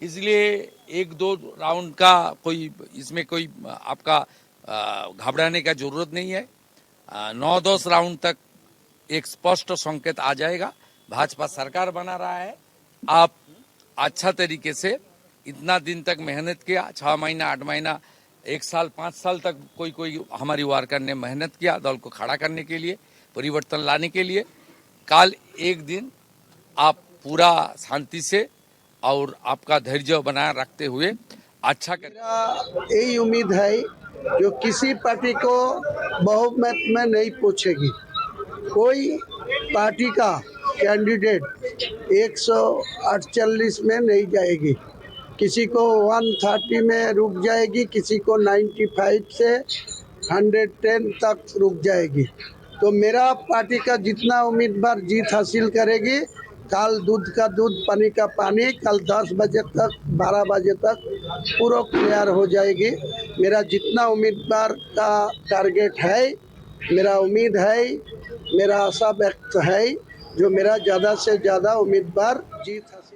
इसलिए 1-2 राउंड का कोई इसमें कोई आपका घबराने का जरूरत नहीं है। 9-10 राउंड तक एक स्पष्ट संकेत आ जाएगा। भाजपा सरकार बना रहा है। आप अच्छा तरीके से इतना दिन तक मेहनत किया, 6 महीना, 8 महीना, 1 साल, 5 साल तक कोई हमारी वर्कर ने मेहनत किया दल को खड़ा करने के लिए, परिवर्तन लाने के लिए। कल एक दिन आप पूरा शांति से और आपका धैर्य बनाए रखते हुए अच्छा करें। यही उम्मीद है जो किसी पार्टी को बहुमत में नहीं पूछेगी। कोई पार्टी का कैंडिडेट 148 में नहीं जाएगी, किसी को 130 में रुक जाएगी, किसी को 95 से 110 तक रुक जाएगी। तो मेरा पार्टी का जितना उम्मीदवार जीत हासिल करेगी, कल दूध का दूध, पानी का पानी, कल 10 बजे तक, 12 बजे तक पूरा क्लियर हो जाएगी। मेरा जितना उम्मीदवार का टारगेट है, मेरा उम्मीद है, मेरा आशा व्यक्त है, जो मेरा ज़्यादा से ज़्यादा उम्मीदवार जीत हासिल।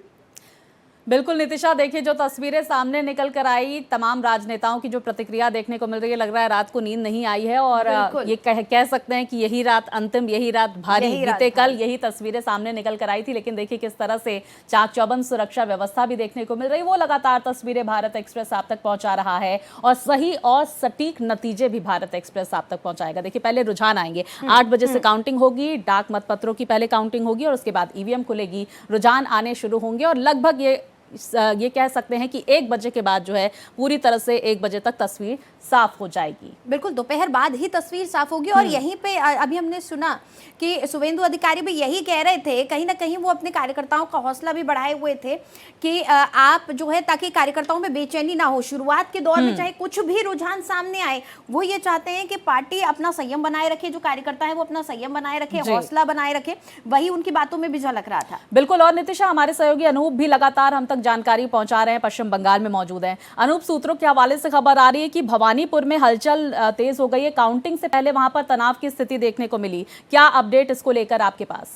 बिल्कुल नितिशा, देखिए जो तस्वीरें सामने निकल कर आई, तमाम राजनेताओं की जो प्रतिक्रिया देखने को मिल रही है, लग रहा है रात को नींद नहीं आई है और ये कह सकते हैं कि यही रात अंतिम, यही रात भारी। बीते कल यही तस्वीरें सामने निकल कर आई थी, लेकिन देखिए किस तरह से चाक चौबंद सुरक्षा व्यवस्था भी देखने को मिल रही। वो लगातार तस्वीरें भारत एक्सप्रेस आप तक पहुंचा रहा है और सही और सटीक नतीजे भी भारत एक्सप्रेस आप तक पहुंचाएगा। देखिए पहले रुझान आएंगे, 8 बजे से काउंटिंग होगी, डाक मतपत्रों की पहले काउंटिंग होगी और उसके बाद ईवीएम खुलेगी, रुझान आने शुरू होंगे और लगभग ये कह सकते हैं कि 1 बजे के बाद जो है पूरी तरह से 1 बजे तक तस्वीर साफ हो जाएगी। बिल्कुल, दोपहर बाद ही तस्वीर साफ होगी। और यहीं पे अभी हमने सुना कि शुभेंदु अधिकारी भी यही कह रहे थे, कहीं ना कहीं वो अपने कार्यकर्ताओं का हौसला भी बढ़ाए हुए थे कि आप जो है, ताकि कार्यकर्ताओं में बेचैनी ना हो। शुरुआत के दौर में चाहे कुछ भी रुझान सामने आए, वो ये चाहते हैं कि पार्टी अपना संयम बनाए रखे, जो कार्यकर्ता है वो अपना संयम बनाए रखे, हौसला बनाए रखे। वही उनकी बातों में भी झलक रहा था। बिल्कुल। और नितिशा, हमारे सहयोगी अनूप भी लगातार हम तक जानकारी पहुंचा रहे हैं, पश्चिम बंगाल में मौजूद हैं। अनूप, सूत्रों के हवाले से खबर आ रही है कि भवानीपुर में हलचल तेज हो गई है, काउंटिंग से पहले वहां पर तनाव की स्थिति देखने को मिली। क्या अपडेट इसको लेकर आपके पास?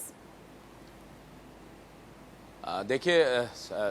देखिए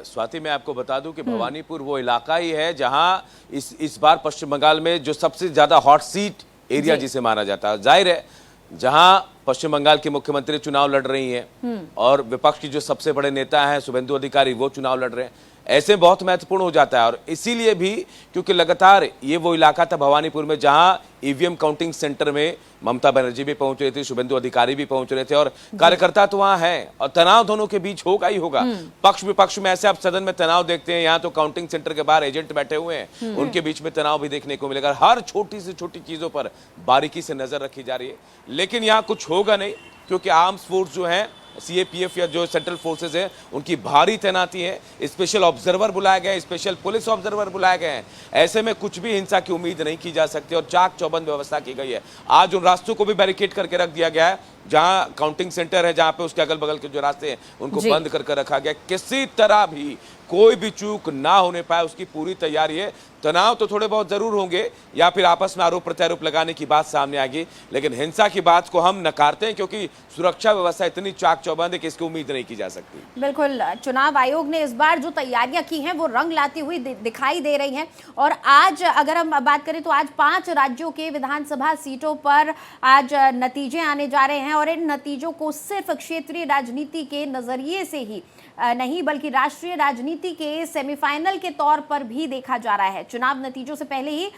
स्वाति, मैं आपको बता दूं कि भवानीपुर वो इलाका ही है जहां इस बार पश्चिम बंगाल में जो सबसे ज्यादा हॉट सीट एरिया जिसे माना जाता है, जाहिर है जहां पश्चिम बंगाल की मुख्यमंत्री चुनाव लड़ रही हैं और विपक्ष की जो सबसे बड़े नेता हैं शुभेंदु अधिकारी, वो चुनाव लड़ रहे हैं, ऐसे बहुत महत्वपूर्ण हो जाता है। और इसीलिए भी क्योंकि लगातार ये वो इलाका था भवानीपुर में जहां ईवीएम काउंटिंग सेंटर में ममता बनर्जी भी पहुंच रही थी, शुभेंदु अधिकारी भी पहुंच रहे थे और कार्यकर्ता तो वहां हैं और तनाव दोनों के बीच होगा ही होगा। पक्ष विपक्ष में ऐसे आप सदन में तनाव देखते हैं, यहाँ तो काउंटिंग सेंटर के बाहर एजेंट बैठे हुए हैं, उनके बीच में तनाव भी देखने को मिलेगा। हर छोटी से छोटी चीजों पर बारीकी से नजर रखी जा रही है, लेकिन यहाँ कुछ होगा नहीं क्योंकि आर्म्स फोर्स जो है, सीएपीएफ या जो सेंट्रल फोर्सेस है, उनकी भारी तैनाती है, स्पेशल ऑब्जर्वर बुलाए गए, स्पेशल पुलिस ऑब्जर्वर बुलाए गए हैं। ऐसे में कुछ भी हिंसा की उम्मीद नहीं की जा सकती और चाक चौबंद व्यवस्था की गई है। आज उन रास्तों को भी बैरिकेड करके रख दिया गया है जहां काउंटिंग सेंटर है, जहां पे उसके अगल बगल के जो रास्ते हैं उनको बंद करके रखा गया। किसी तरह भी कोई भी चूक ना होने पाए उसकी पूरी तैयारी है। तनाव तो थोड़े बहुत जरूर होंगे या फिर आपस में आरोप प्रत्यारोप लगाने की बात सामने आएगी, लेकिन हिंसा की बात को हम नकारते हैं क्योंकि सुरक्षा व्यवस्था इतनी चाक चौबंद है कि इसकी उम्मीद नहीं की जा सकती। बिल्कुल, चुनाव आयोग ने इस बार जो तैयारियां की हैं वो रंग लाती हुई दिखाई दे रही हैं। और आज अगर हम बात करें तो आज 5 राज्यों के विधानसभा सीटों पर आज नतीजे आने जा रहे हैं और इन नतीजों को सिर्फ क्षेत्रीय राजनीति के नजरिए से ही नहीं बल्कि राष्ट्रीय राजनीति के सेमीफाइनल के तौर पर भी देखा जा रहा है। चुनाव नतीजों से पहले ही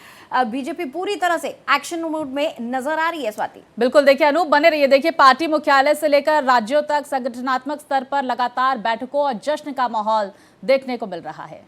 बीजेपी पूरी तरह से एक्शन मोड में नजर आ रही है। स्वाति, बिल्कुल, देखिए अनूप बने रहिए। देखिए पार्टी मुख्यालय से लेकर राज्यों तक संगठनात्मक स्तर पर लगातार बैठकों और जश्न का माहौल देखने को मिल रहा है।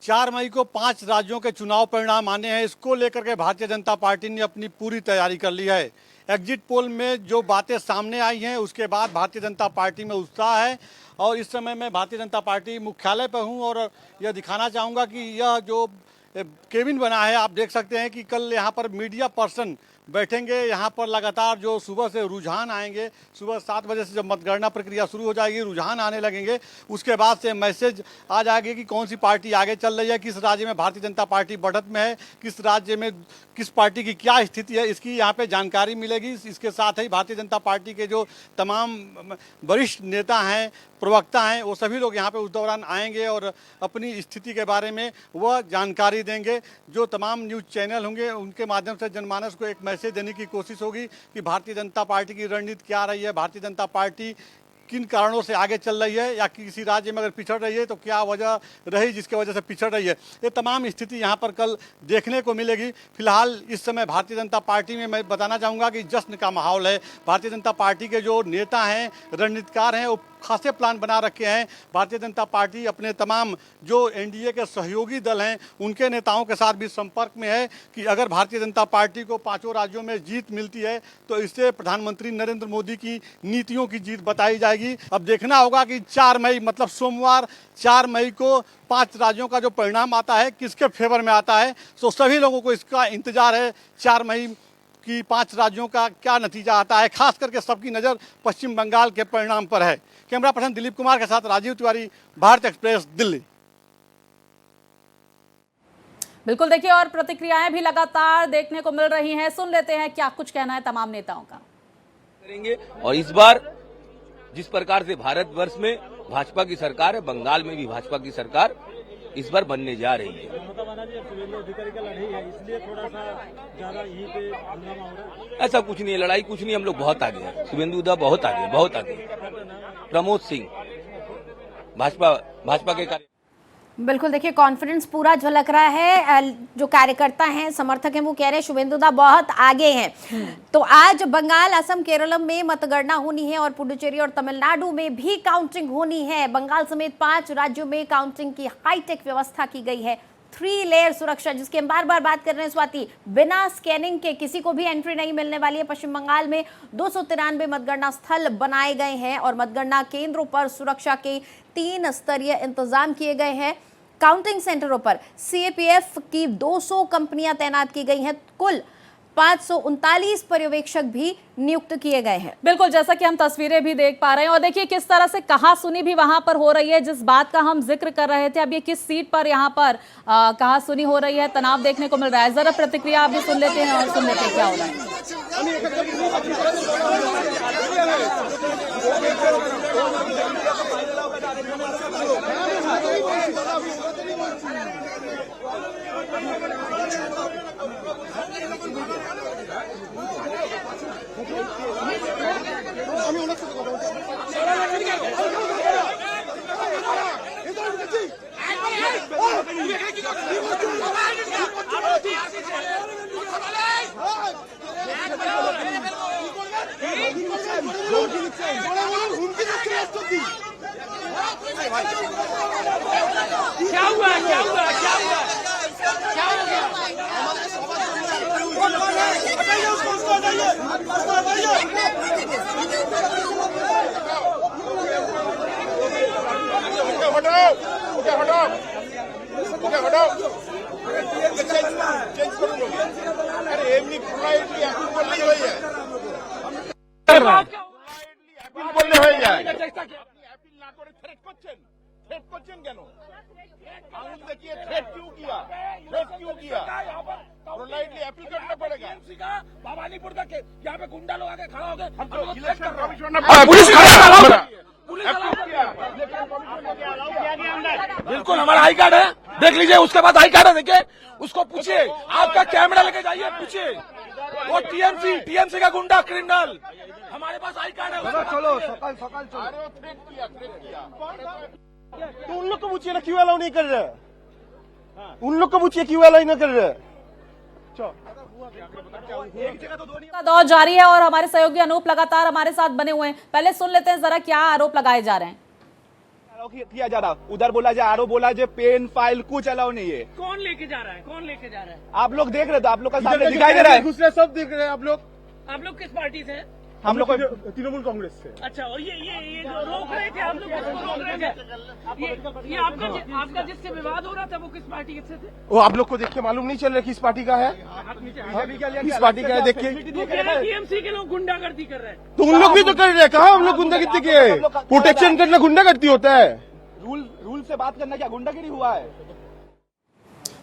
4 मई को 5 राज्यों के चुनाव परिणाम आने हैं, इसको लेकर के भारतीय जनता पार्टी ने अपनी पूरी तैयारी कर ली है। एग्जिट पोल में जो बातें सामने आई हैं उसके बाद भारतीय जनता पार्टी में उत्साह है और इस समय मैं भारतीय जनता पार्टी मुख्यालय पर हूं और यह दिखाना चाहूँगा कि यह जो केबिन बना है, आप देख सकते हैं कि कल यहाँ पर मीडिया पर्सन बैठेंगे। यहाँ पर लगातार जो सुबह से रुझान आएंगे, सुबह 7 बजे से जब मतगणना प्रक्रिया शुरू हो जाएगी, रुझान आने लगेंगे, उसके बाद से मैसेज आ जाएगी कि कौन सी पार्टी आगे चल रही है, किस राज्य में भारतीय जनता पार्टी बढ़त में है, किस राज्य में किस पार्टी की क्या स्थिति है, इसकी यहाँ पे जानकारी मिलेगी। इसके साथ ही भारतीय जनता पार्टी के जो तमाम वरिष्ठ नेता हैं, प्रवक्ता हैं, वो सभी लोग यहाँ पे उस दौरान आएंगे और अपनी स्थिति के बारे में वह जानकारी देंगे। जो तमाम न्यूज़ चैनल होंगे उनके माध्यम से जनमानस को एक मैसेज देने की कोशिश होगी कि भारतीय जनता पार्टी की रणनीति क्या रही है, भारतीय जनता पार्टी किन कारणों से आगे चल रही है या किसी राज्य में अगर पिछड़ रही है तो क्या वजह रही जिसके वजह से पिछड़ रही है। ये तमाम स्थिति यहाँ पर कल देखने को मिलेगी। फिलहाल इस समय भारतीय जनता पार्टी में मैं बताना चाहूँगा कि जश्न का माहौल है। भारतीय जनता पार्टी के जो नेता हैं, रणनीतिकार हैं, वो खासे प्लान बना रखे हैं। भारतीय जनता पार्टी अपने तमाम जो एनडीए के सहयोगी दल हैं उनके नेताओं के साथ भी संपर्क में है कि अगर भारतीय जनता पार्टी को 5 राज्यों में जीत मिलती है तो इससे प्रधानमंत्री नरेंद्र मोदी की नीतियों की जीत बताई जाएगी। अब देखना होगा कि 4 मई मतलब सोमवार 4 मई को 5 राज्यों का जो परिणाम आता है किसके फेवर में आता है। तो सभी लोगों को इसका इंतजार है 4 मई की 5 राज्यों का क्या नतीजा आता है। खास करके सबकी नज़र पश्चिम बंगाल के परिणाम पर है। कैमरा पर्सन दिलीप कुमार के साथ राजीव तिवारी, भारत एक्सप्रेस, दिल्ली। बिल्कुल, देखिए और प्रतिक्रियाएं भी लगातार देखने को मिल रही हैं। सुन लेते हैं क्या कुछ कहना है तमाम नेताओं का। करेंगे और इस बार जिस प्रकार से भारतवर्ष में भाजपा की सरकार है, बंगाल में भी भाजपा की सरकार इस बार बनने जा रही है। ऐसा कुछ नहीं है, लड़ाई कुछ नहीं, हम लोग बहुत आगे हैं। शुभेंदु दा बहुत आगे, बहुत आगे। प्रमोद सिंह भाजपा के कार्य बिल्कुल, देखिए कॉन्फिडेंस पूरा झलक रहा है। जो कार्यकर्ता हैं, समर्थक हैं, वो कह रहे हैं शुभेंदु दा बहुत आगे हैं। तो आज बंगाल, असम, केरल में मतगणना होनी है और पुडुचेरी और तमिलनाडु में भी काउंटिंग होनी है। बंगाल समेत 5 राज्यों में काउंटिंग की हाईटेक व्यवस्था की गई है। 3 लेयर सुरक्षा, जिसकी हम बार बार बात कर रहे हैं स्वाति, बिना स्कैनिंग के किसी को भी एंट्री नहीं मिलने वाली है। पश्चिम बंगाल में 293 मतगणना स्थल बनाए गए हैं और मतगणना केंद्रों पर सुरक्षा के 3 स्तरीय इंतजाम किए गए हैं। काउंटिंग सेंटरों पर सीएपीएफ की 200 कंपनियां तैनात की गई हैं। कुल 539 पर्यवेक्षक भी नियुक्त किए गए हैं। बिल्कुल, जैसा कि हम तस्वीरें भी देख पा रहे हैं और देखिए किस तरह से कहासुनी भी वहां पर हो रही है। जिस बात का हम जिक्र कर रहे थे, अब ये किस सीट पर यहाँ पर कहासुनी हो रही है, तनाव देखने को मिल रहा है। जरा प्रतिक्रिया आप भी सुन लेते हैं और सुन लेते हैं क्या हो रहा है। क्या हुआ क्या हुआ क्या हुआ क्या हो गया? भवानीपुर तक यहाँ पे गुंडा लोग आके खड़ा हो गए, बिल्कुल हमारा आई कार्ड है, देख लीजिए। उसके बाद आई कार्ड है, देखिए उसको पूछिए, आपका कैमरा लेके जाइए, पूछिए। वो टीएमसी का गुंडा क्रिमिनल, हमारे पास आई कार्ड है। चलो सकाल चलो। तो उन लोग को पूछिए ना क्यों अलाउ नहीं कर रहे, उन लोग को पूछिए क्यों अलाउ नहीं कर रहे। का दौर जारी है और हमारे सहयोगी अनूप लगातार हमारे साथ बने हुए हैं। पहले सुन लेते हैं जरा क्या आरोप लगाए जा रहे हैं। किया जा रहा, उधर बोला जाए, आरोप बोला जाए, पेन फाइल कुछ अलाउ नहीं है। कौन लेके जा रहा है, कौन लेके जा रहा है? आप लोग देख रहे थे, आप लोग का सामने दिखाई दे रहा है, दूसरे सब देख रहे हैं। आप लोग किस पार्टी से हैं? हम लोग तृणमूल कांग्रेस से। अच्छा, और ये जो रोक रहे थे, आप लोग किसको रोक रहे थे? ये आपका जिससे विवाद हो रहा था वो किस पार्टी से थे? वो आप लोग को देख के मालूम नहीं चल रहा किस पार्टी का है, किस पार्टी का है। देखिए टीएमसी के लोग गुंडागर्दी कर रहे हैं, तो उन लोग भी तो कर रहे हैं। कहाँ हम लोग गुंडागर्दी के? प्रोटेक्शन करना गुंडागर्दी होता है? रूल से बात करना क्या गुंडागिरी हुआ है?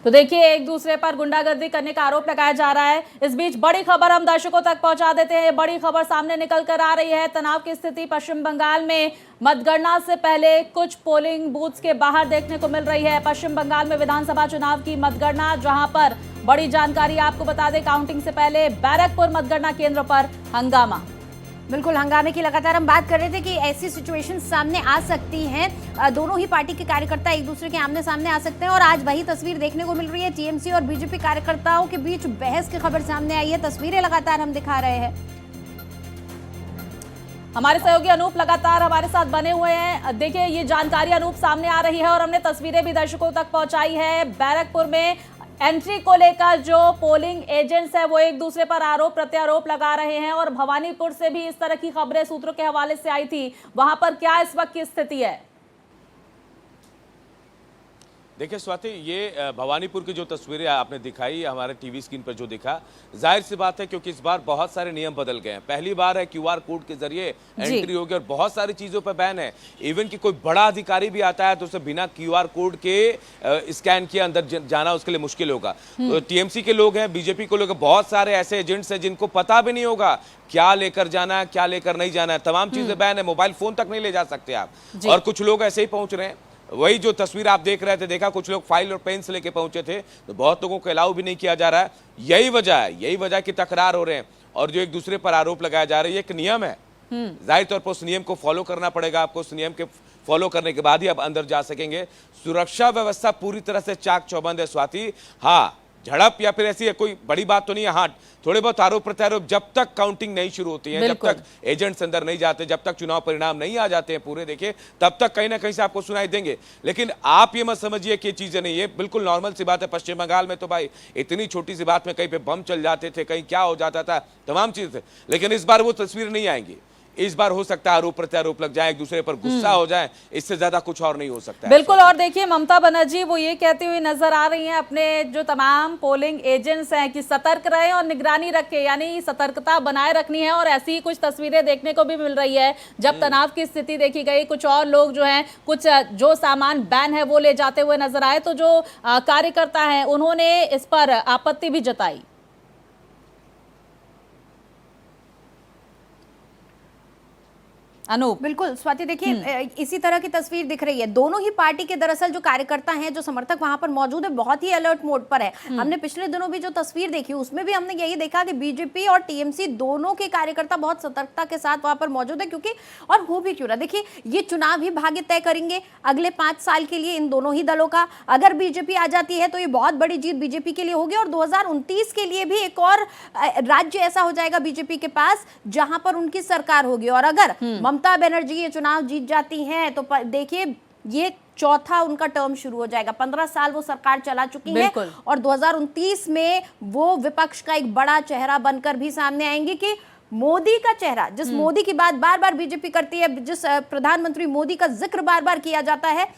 तो देखिए एक दूसरे पर गुंडागर्दी करने का आरोप लगाया जा रहा है। इस बीच बड़ी खबर हम दर्शकों तक पहुंचा देते हैं। बड़ी खबर सामने निकल कर आ रही है। तनाव की स्थिति पश्चिम बंगाल में मतगणना से पहले कुछ पोलिंग बूथ्स के बाहर देखने को मिल रही है। पश्चिम बंगाल में विधानसभा चुनाव की मतगणना, जहां पर बड़ी जानकारी आपको बता दें, काउंटिंग से पहले बैरकपुर मतगणना केंद्र पर हंगामा। बिल्कुल, हंगामे की लगातार हम बात कर रहे थे कि ऐसी सिचुएशन सामने आ सकती हैं। दोनों ही पार्टी के कार्यकर्ता एक दूसरे के आमने सामने आ सकते हैं और आज वही तस्वीर देखने को मिल रही है। टीएमसी और बीजेपी कार्यकर्ताओं के बीच बहस की खबर सामने आई है। तस्वीरें लगातार हम दिखा रहे हैं। हमारे सहयोगी अनूप लगातार हमारे साथ बने हुए हैं। देखिए ये जानकारी अनूप सामने आ रही है और हमने तस्वीरें भी दर्शकों तक पहुंचाई है। बैरकपुर में एंट्री को लेकर जो पोलिंग एजेंट्स है वो एक दूसरे पर आरोप प्रत्यारोप लगा रहे हैं और भवानीपुर से भी इस तरह की खबरें सूत्रों के हवाले से आई थी। वहां पर क्या इस वक्त की स्थिति है? देखिए स्वाति, ये भवानीपुर की जो तस्वीरें आपने दिखाई, हमारे टीवी स्क्रीन पर जो दिखा, जाहिर सी बात है क्योंकि इस बार बहुत सारे नियम बदल गए हैं। पहली बार है क्यूआर कोड के जरिए एंट्री होगी और बहुत सारी चीजों पर बैन है। इवन कि कोई बड़ा अधिकारी भी आता है तो उसे बिना क्यूआर कोड के स्कैन किए अंदर जाना उसके लिए मुश्किल होगा। तो टीएमसी के लोग हैं, बीजेपी के लोग, बहुत सारे ऐसे एजेंट्स हैं जिनको पता भी नहीं होगा क्या लेकर जाना है, क्या लेकर नहीं जाना है। तमाम चीजें बैन है, मोबाइल फोन तक नहीं ले जा सकते आप। और कुछ लोग ऐसे ही पहुंच रहे हैं। वही जो तस्वीर आप देख रहे थे, देखा कुछ लोग फाइल और पेन से लेके पहुंचे थे, तो बहुत लोगों को अलाउ भी नहीं किया जा रहा है। यही वजह है कि तकरार हो रहे हैं और जो एक दूसरे पर आरोप लगाया जा रहा है। ये एक नियम है, जाहिर तौर पर उस नियम को फॉलो करना पड़ेगा आपको। उस नियम के फॉलो करने के बाद ही आप अंदर जा सकेंगे। सुरक्षा व्यवस्था पूरी तरह से चाक चौबंद है स्वाति। हाँ, झड़प या फिर ऐसी कोई बड़ी बात तो नहीं है। हाँ, थोड़े बहुत आरोप प्रत्यारोप जब तक काउंटिंग नहीं शुरू होती है, जब तक एजेंट्स अंदर नहीं जाते, जब तक चुनाव परिणाम नहीं आ जाते हैं पूरे, देखिए, तब तक कहीं ना कहीं से आपको सुनाई देंगे। लेकिन आप ये मत समझिए कि ये चीजें नहीं, ये बिल्कुल नॉर्मल सी बात है। पश्चिम बंगाल में तो भाई इतनी छोटी सी बात में कहीं पे बम चल जाते थे, कहीं क्या हो जाता था, तमाम चीजें। लेकिन इस बार वो तस्वीर नहीं आएंगी। इस बार हो सकता है आरोप प्रत्यारोप लग जाए, एक दूसरे पर गुस्सा हो जाए, इससे ज्यादा कुछ और नहीं हो सकता है। बिल्कुल। और देखिए, ममता बनर्जी वो ये कहती हुई नजर आ रही हैं अपने जो तमाम पोलिंग एजेंट्स हैं कि सतर्क रहे और निगरानी रखें, यानी सतर्कता बनाए रखनी है। और ऐसी ही कुछ तस्वीरें देखने को भी मिल रही है जब तनाव की स्थिति देखी गई। कुछ और लोग जो हैं, कुछ जो सामान बैन है वो ले जाते हुए नजर आए, तो जो कार्यकर्ता हैं उन्होंने इस पर आपत्ति भी जताई। अनूप। बिल्कुल स्वाति, देखिए इसी तरह की तस्वीर दिख रही है। दोनों ही पार्टी के दरअसल जो कार्यकर्ता हैं, जो समर्थक वहां पर मौजूद है, बहुत ही अलर्ट मोड पर है। हमने पिछले दिनों भी जो तस्वीर देखी उसमें भी हमने यही देखा कि बीजेपी और टीएमसी दोनों के कार्यकर्ता बहुत सतर्कता के साथ वहां पर मौजूद है। क्योंकि और हो भी क्यों रहा, देखिए ये चुनाव ही भाग्य तय करेंगे अगले 5 साल के लिए इन दोनों ही दलों का। अगर बीजेपी आ जाती है तो ये बहुत बड़ी जीत बीजेपी के लिए होगी और 2029 के लिए भी एक और राज्य ऐसा हो जाएगा बीजेपी के पास जहां पर उनकी सरकार होगी। और अगर ममता बनर्जी ये चुनाव जीत जाती हैं तो देखिए ये चौथा उनका टर्म शुरू हो जाएगा। 15 साल वो सरकार चला चुकी है और 2029 में वो विपक्ष का एक बड़ा चेहरा बनकर भी सामने आएंगे कि मोदी का चेहरा, जिस मोदी की बात बार बार बीजेपी करती है, जिस प्रधानमंत्री मोदी का जिक्र बार बार किया जाता है,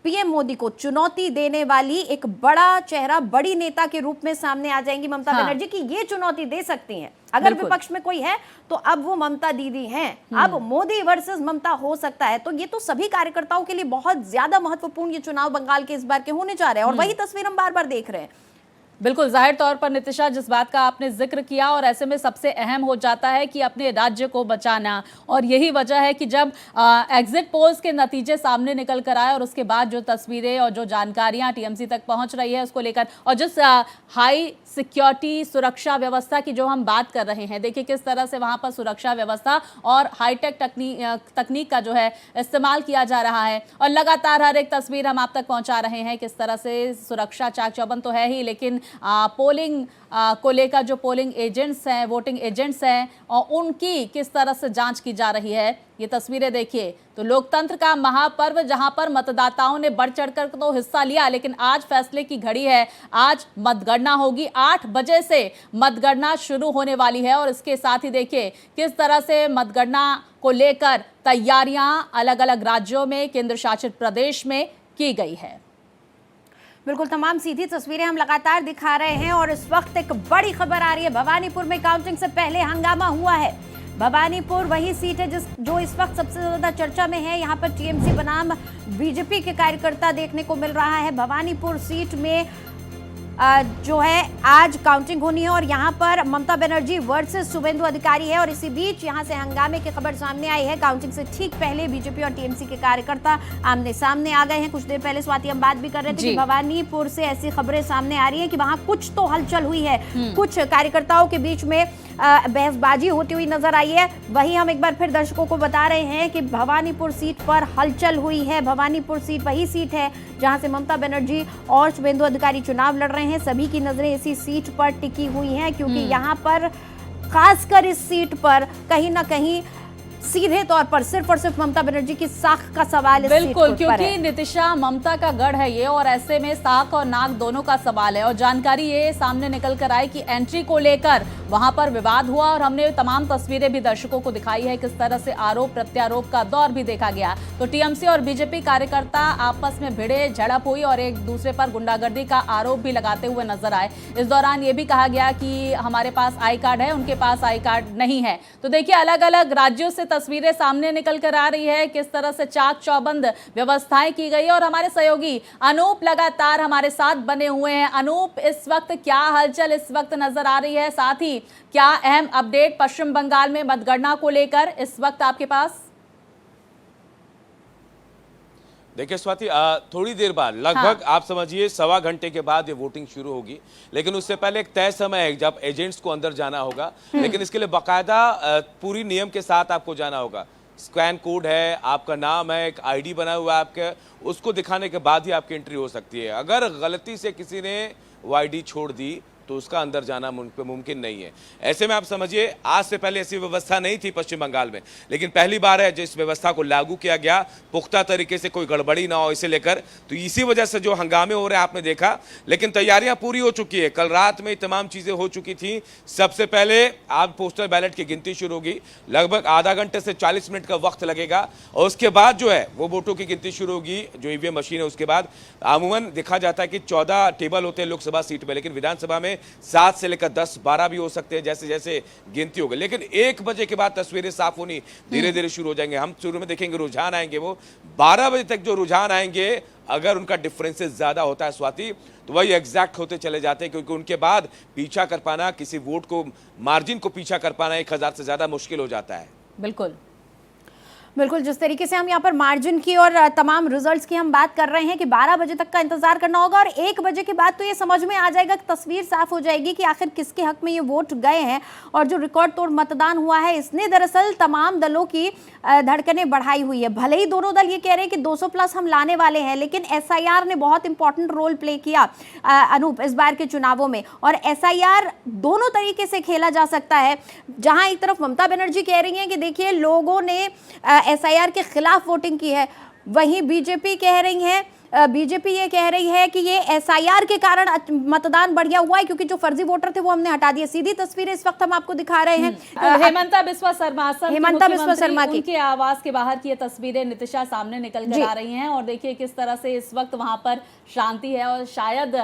पीएम मोदी को चुनौती देने वाली एक बड़ा चेहरा, बड़ी नेता के रूप में सामने आ जाएंगी ममता बनर्जी की। ये चुनौती दे सकती हैं। अगर विपक्ष में कोई है तो अब वो ममता दीदी हैं। अब मोदी वर्सेस ममता हो सकता है। तो ये तो सभी कार्यकर्ताओं के लिए बहुत ज्यादा महत्वपूर्ण ये चुनाव बंगाल के इस बार के होने जा रहे हैं और वही तस्वीर हम बार बार देख रहे हैं। बिल्कुल, जाहिर तौर पर नितिशा, जिस बात का आपने जिक्र किया, और ऐसे में सबसे अहम हो जाता है कि अपने राज्य को बचाना। और यही वजह है कि जब एग्जिट पोल्स के नतीजे सामने निकल कर आए और उसके बाद जो तस्वीरें और जो जानकारियां टीएमसी तक पहुंच रही है उसको लेकर, और जिस हाई सिक्योरिटी सुरक्षा व्यवस्था की जो हम बात कर रहे हैं, देखिए किस तरह से वहां पर सुरक्षा व्यवस्था और हाईटेक तकनीक का जो है इस्तेमाल किया जा रहा है। और लगातार हर एक तस्वीर हम आप तक पहुंचा रहे हैं किस तरह से सुरक्षा चाक चौबंद तो है ही, लेकिन पोलिंग को लेकर जो पोलिंग एजेंट्स हैं, वोटिंग एजेंट्स हैं, और उनकी किस तरह से जांच की जा रही है। ये तस्वीरें देखिए तो लोकतंत्र का महापर्व जहां पर मतदाताओं ने बढ़ चढ़कर तो हिस्सा लिया, लेकिन आज फैसले की घड़ी है। आज मतगणना होगी, 8 बजे से मतगणना शुरू होने वाली है और इसके साथ ही देखिए किस तरह से मतगणना को लेकर तैयारियां अलग अलग राज्यों में, केंद्र शासित प्रदेश में की गई है। बिल्कुल, तमाम सीधी तस्वीरें हम लगातार दिखा रहे हैं और इस वक्त एक बड़ी खबर आ रही है। भवानीपुर में काउंटिंग से पहले हंगामा हुआ है। भवानीपुर वही सीट है जो इस वक्त सबसे ज्यादा चर्चा में है। यहाँ पर टीएमसी बनाम बीजेपी के कार्यकर्ता देखने को मिल रहा है। भवानीपुर सीट में जो है आज काउंटिंग होनी है और यहाँ पर ममता बनर्जी वर्सेस शुभेंदु अधिकारी है। और इसी बीच यहाँ से हंगामे की खबर सामने आई है। काउंटिंग से ठीक पहले बीजेपी और टीएमसी के कार्यकर्ता आमने सामने आ गए हैं। कुछ देर पहले स्वाति हम बात भी कर रहे थे कि भवानीपुर से ऐसी खबरें सामने आ रही है कि वहां कुछ तो हलचल हुई है, कुछ कार्यकर्ताओं के बीच में बहसबाजी होती हुई नजर आई है। वही हम एक बार फिर दर्शकों को बता रहे हैं कि भवानीपुर सीट पर हलचल हुई है। भवानीपुर सीट वही सीट है जहां से ममता बनर्जी और शुभेंदु अधिकारी चुनाव लड़ रहे हैं। सभी की नजरें इसी सीट पर टिकी हुई हैं क्योंकि यहाँ पर खासकर इस सीट पर कहीं ना कहीं सीधे तौर पर सिर्फ और सिर्फ ममता बनर्जी की साख का सवाल इस बिल्कुल, सीट पर क्योंकि नितिशा ममता का गढ़ है ये, और ऐसे में साख और नाक दोनों का सवाल है। और जानकारी ये सामने निकल कर आई कि एंट्री को लेकर वहां पर विवाद हुआ और हमने तमाम तस्वीरें भी दर्शकों को दिखाई है, किस तरह से आरोप प्रत्यारोप का दौर भी देखा गया। तो टीएमसी और बीजेपी कार्यकर्ता आपस में भिड़े, झड़प हुई और एक दूसरे पर गुंडागर्दी का आरोप भी लगाते हुए नजर आए। इस दौरान ये भी कहा गया कि हमारे पास आई कार्ड है, उनके पास आई कार्ड नहीं है। तो देखिए, अलग अलग राज्यों से तस्वीरें सामने निकल कर आ रही है, किस तरह से चाक चौबंद व्यवस्थाएं की गई और हमारे सहयोगी अनूप लगातार हमारे साथ बने हुए हैं। अनूप, इस वक्त क्या हलचल इस वक्त नजर आ रही है, साथ ही क्या अहम अपडेट पश्चिम बंगाल में मतगणना को लेकर इस वक्त आपके पास? देखिए स्वाति, थोड़ी देर बाद लगभग आप समझिए 1.25 घंटे के बाद ये वोटिंग शुरू होगी, लेकिन उससे पहले एक तय समय है जब एजेंट्स को अंदर जाना होगा। लेकिन इसके लिए बाकायदा पूरी नियम के साथ आपको जाना होगा। स्कैन कोड है, आपका नाम है, एक आईडी बना हुआ है आपके, उसको दिखाने के बाद ही आपकी एंट्री हो सकती है। अगर गलती से किसी ने वो आईडी छोड़ दी तो उसका अंदर जाना मुमकिन नहीं है। ऐसे में आप समझिए, आज से पहले ऐसी व्यवस्था नहीं थी पश्चिम बंगाल में, लेकिन पहली बार है जिस व्यवस्था को लागू किया गया, पुख्ता तरीके से कोई गड़बड़ी ना हो इसे लेकर। तो इसी वजह से जो हंगामे हो रहे हैं आपने देखा, लेकिन तैयारियां पूरी हो चुकी है। कल रात में तमाम चीजें हो चुकी थी। सबसे पहले आज पोस्टल बैलेट की गिनती शुरू होगी, लगभग आधा घंटे से 40 मिनट का वक्त लगेगा, और उसके बाद जो है वो वोटों की गिनती शुरू होगी, जो ईवीएम मशीन है उसके बाद। अमूमन देखा जाता है कि 14 टेबल होते हैं लोकसभा सीट में, लेकिन विधानसभा में 7 से लेकर 10-12 भी हो सकते हैं जैसे जैसे गिनती होगी। लेकिन 1 बजे के बाद तस्वीरें साफ होनी धीरे धीरे शुरू हो जाएंगे। हम शुरू में देखेंगे रुझान आएंगे, वो 12 बजे तक जो रुझान आएंगे, अगर उनका डिफरेंसेस ज्यादा होता है स्वाति, तो वही एग्जैक्ट होते चले जाते हैं, क्योंकि उनके बाद पीछा कर पाना, किसी वोट को मार्जिन को पीछा कर पाना 1000 से ज्यादा मुश्किल हो जाता है। बिल्कुल बिल्कुल, जिस तरीके से हम यहाँ पर मार्जिन की और तमाम रिजल्ट्स की हम बात कर रहे हैं कि 12 बजे तक का इंतजार करना होगा, और 1 बजे के बाद तो ये समझ में आ जाएगा, तस्वीर साफ हो जाएगी कि आखिर किसके हक में ये वोट गए हैं। और जो रिकॉर्ड तोड़ मतदान हुआ है, इसने दरअसल तमाम दलों की धड़कनें बढ़ाई हुई है। भले ही दोनों दल ये कह रहे हैं कि 200 प्लस हम लाने वाले हैं, लेकिन SIR ने बहुत इंपॉर्टेंट रोल प्ले किया अनूप इस बार के चुनावों में। और SIR दोनों तरीके से खेला जा सकता है। जहां एक तरफ ममता बनर्जी कह रही हैं कि देखिए लोगों ने SIR के खिलाफ वोटिंग की है, वहीं बीजेपी कह रही है, बीजेपी ये कह रही है कि ये SIR के कारण मतदान बढ़िया हुआ है, क्योंकि जो फर्जी वोटर थे वो हमने हटा दिए। सीधी तस्वीरें इस वक्त हम आपको दिखा रहे हैं। तो हेमंता बिस्वा शर्मा की उनके आवास के बाहर की ये तस्वीरें नितिशा सामने निकल कर आ रही हैं, और देखिए किस तरह से इस वक्त वहां पर शांति है, और शायद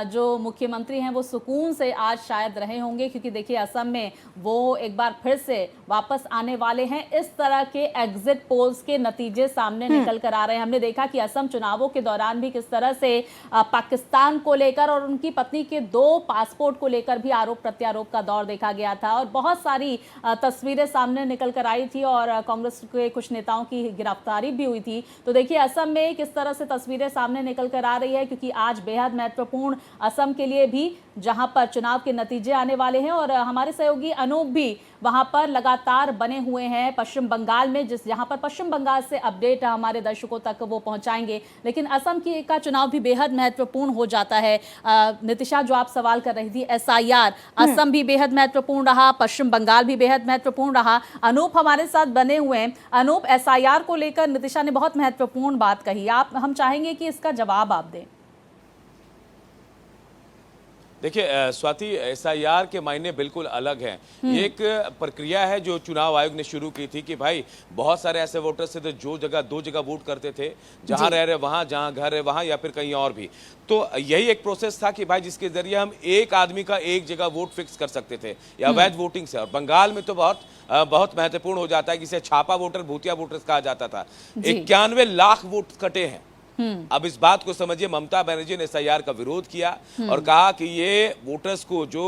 जो मुख्यमंत्री हैं वो सुकून से आज शायद रहे होंगे, क्योंकि देखिए असम में वो एक बार फिर से वापस आने वाले हैं। इस तरह के एग्जिट पोल्स के नतीजे सामने निकल कर आ रहे हैं। हमने देखा कि असम चुनावों के दौरान भी किस तरह से पाकिस्तान को लेकर और उनकी पत्नी के 2 पासपोर्ट को लेकर भी आरोप प्रत्यारोप का दौर देखा गया था, और बहुत सारी तस्वीरें सामने निकल कर आई थी, और कांग्रेस के कुछ नेताओं की गिरफ्तारी भी हुई थी। तो देखिए असम में किस तरह से तस्वीरें सामने निकल कर आ रही है, क्योंकि आज बेहद महत्वपूर्ण असम के लिए भी, जहां पर चुनाव के नतीजे आने वाले हैं। और हमारे सहयोगी अनूप भी वहां पर लगातार बने हुए हैं पश्चिम बंगाल में, जहां पर पश्चिम बंगाल से अपडेट हमारे दर्शकों तक वो पहुंचाएंगे। लेकिन असम की का चुनाव भी बेहद महत्वपूर्ण हो जाता है। नितिशा, जो आप सवाल कर रही थी, SIR असम भी बेहद महत्वपूर्ण रहा, पश्चिम बंगाल भी बेहद महत्वपूर्ण रहा। अनूप हमारे साथ बने हुए हैं। अनूप, SIR को लेकर नितिशा ने बहुत महत्वपूर्ण बात कही, हम चाहेंगे कि इसका जवाब आप दें। देखिए स्वाति, SIR के मायने बिल्कुल अलग हैं। ये एक प्रक्रिया है जो चुनाव आयोग ने शुरू की थी कि भाई बहुत सारे ऐसे वोटर्स थे जो 2 जगह वोट करते थे, जहां रह रहे वहां, जहां घर है वहां, या फिर कहीं और भी। तो यही एक प्रोसेस था कि भाई जिसके जरिए हम एक आदमी का एक जगह वोट फिक्स कर सकते थे, या अवैध वोटिंग से। और बंगाल में तो बहुत महत्वपूर्ण हो जाता है, जिसे छापा वोटर, भूतिया वोटर्स कहा जाता था। 91 लाख वोट कटे हैं। अब इस बात को समझिए, ममता बनर्जी ने SIR का विरोध किया और कहा कि ये वोटर्स को, जो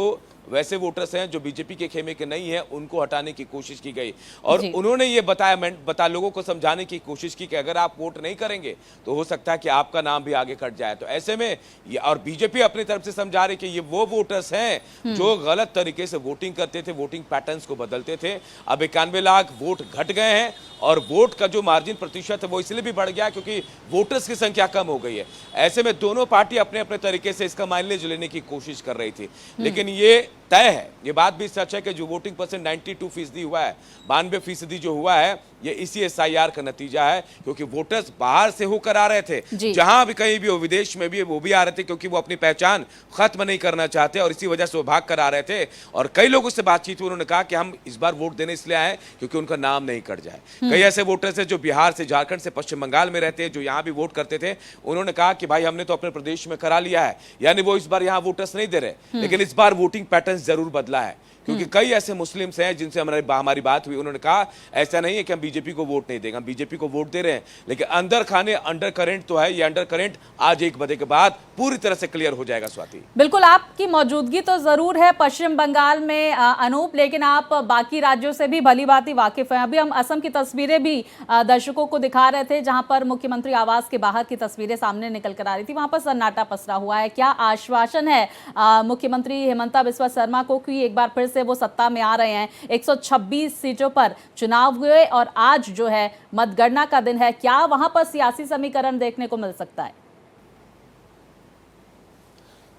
वैसे वोटर्स हैं जो बीजेपी के खेमे के नहीं है, उनको हटाने की कोशिश की गई। और उन्होंने ये बताया, लोगों को समझाने की कोशिश की कि अगर आप वोट नहीं करेंगे तो हो सकता है कि आपका नाम भी आगे कट जाए। तो ऐसे में और बीजेपी अपनी तरफ से समझा रही कि ये वो वोटर्स हैं जो गलत तरीके से वोटिंग करते थे, वोटिंग पैटर्न्स को बदलते थे। अब 91 लाख वोट घट गए हैं, और वोट का जो मार्जिन प्रतिशत है वो इसलिए भी बढ़ गया क्योंकि वोटर्स की संख्या कम हो गई है। ऐसे में दोनों पार्टी अपने अपने तरीके से इसका माइलेज लेने की कोशिश कर रही थी, लेकिन ये तय है। ये बात भी सच है कि जो वोटिंग परसेंट 92% हुआ है, 92% जो हुआ है, ये इसी SIR का नतीजा है, क्योंकि वोटर्स बाहर से होकर आ रहे थे, जहां भी कहीं भी हो, विदेश में भी वो भी आ रहे थे, क्योंकि वो अपनी पहचान खत्म नहीं करना चाहते और इसी वजह से वो भाग कर आ रहे थे। और कई लोगों से बातचीत हुई, उन्होंने कहा कि हम इस बार वोट देने इसलिए आए क्योंकि उनका नाम नहीं कट जाए। कई ऐसे वोटर्स हैं जो बिहार से, झारखंड से, पश्चिम बंगाल में रहते हैं, जो यहाँ भी वोट करते थे, उन्होंने कहा कि भाई हमने तो अपने प्रदेश में करा लिया है, यानी वो इस बार यहाँ वोटर्स नहीं दे रहे। लेकिन इस बार वोटिंग पैटर्न जरूर बदला है, क्योंकि कई ऐसे मुस्लिम्स हैं जिनसे हमारी बात हुई, उन्होंने कहा ऐसा नहीं है कि हम बीजेपी को वोट नहीं देंगे, हम बीजेपी को वोट दे रहे हैं, लेकिन अंदर खाने अंडर करंट तो है। ये अंडर करंट आज 1 बजे के बाद पूरी तरह से क्लियर हो जाएगा। स्वाति, बिल्कुल, आपकी मौजूदगी तो जरूर है पश्चिम बंगाल में अनूप, लेकिन आप बाकी राज्यों से भी भली भांति वाकिफ हैं। अभी हम असम की तस्वीरें भी दर्शकों को दिखा रहे थे, जहां पर मुख्यमंत्री आवास के बाहर की तस्वीरें सामने निकल कर आ रही थी। वहां पर सन्नाटा पसरा हुआ है। क्या आश्वासन है मुख्यमंत्री हेमंता बिस्वा शर्मा को कि एक बार फिर से वो सत्ता में आ रहे हैं? 126 सीटों पर चुनाव हुए और आज जो है मतगणना का दिन है। क्या वहां पर सियासी समीकरण देखने को मिल सकता है?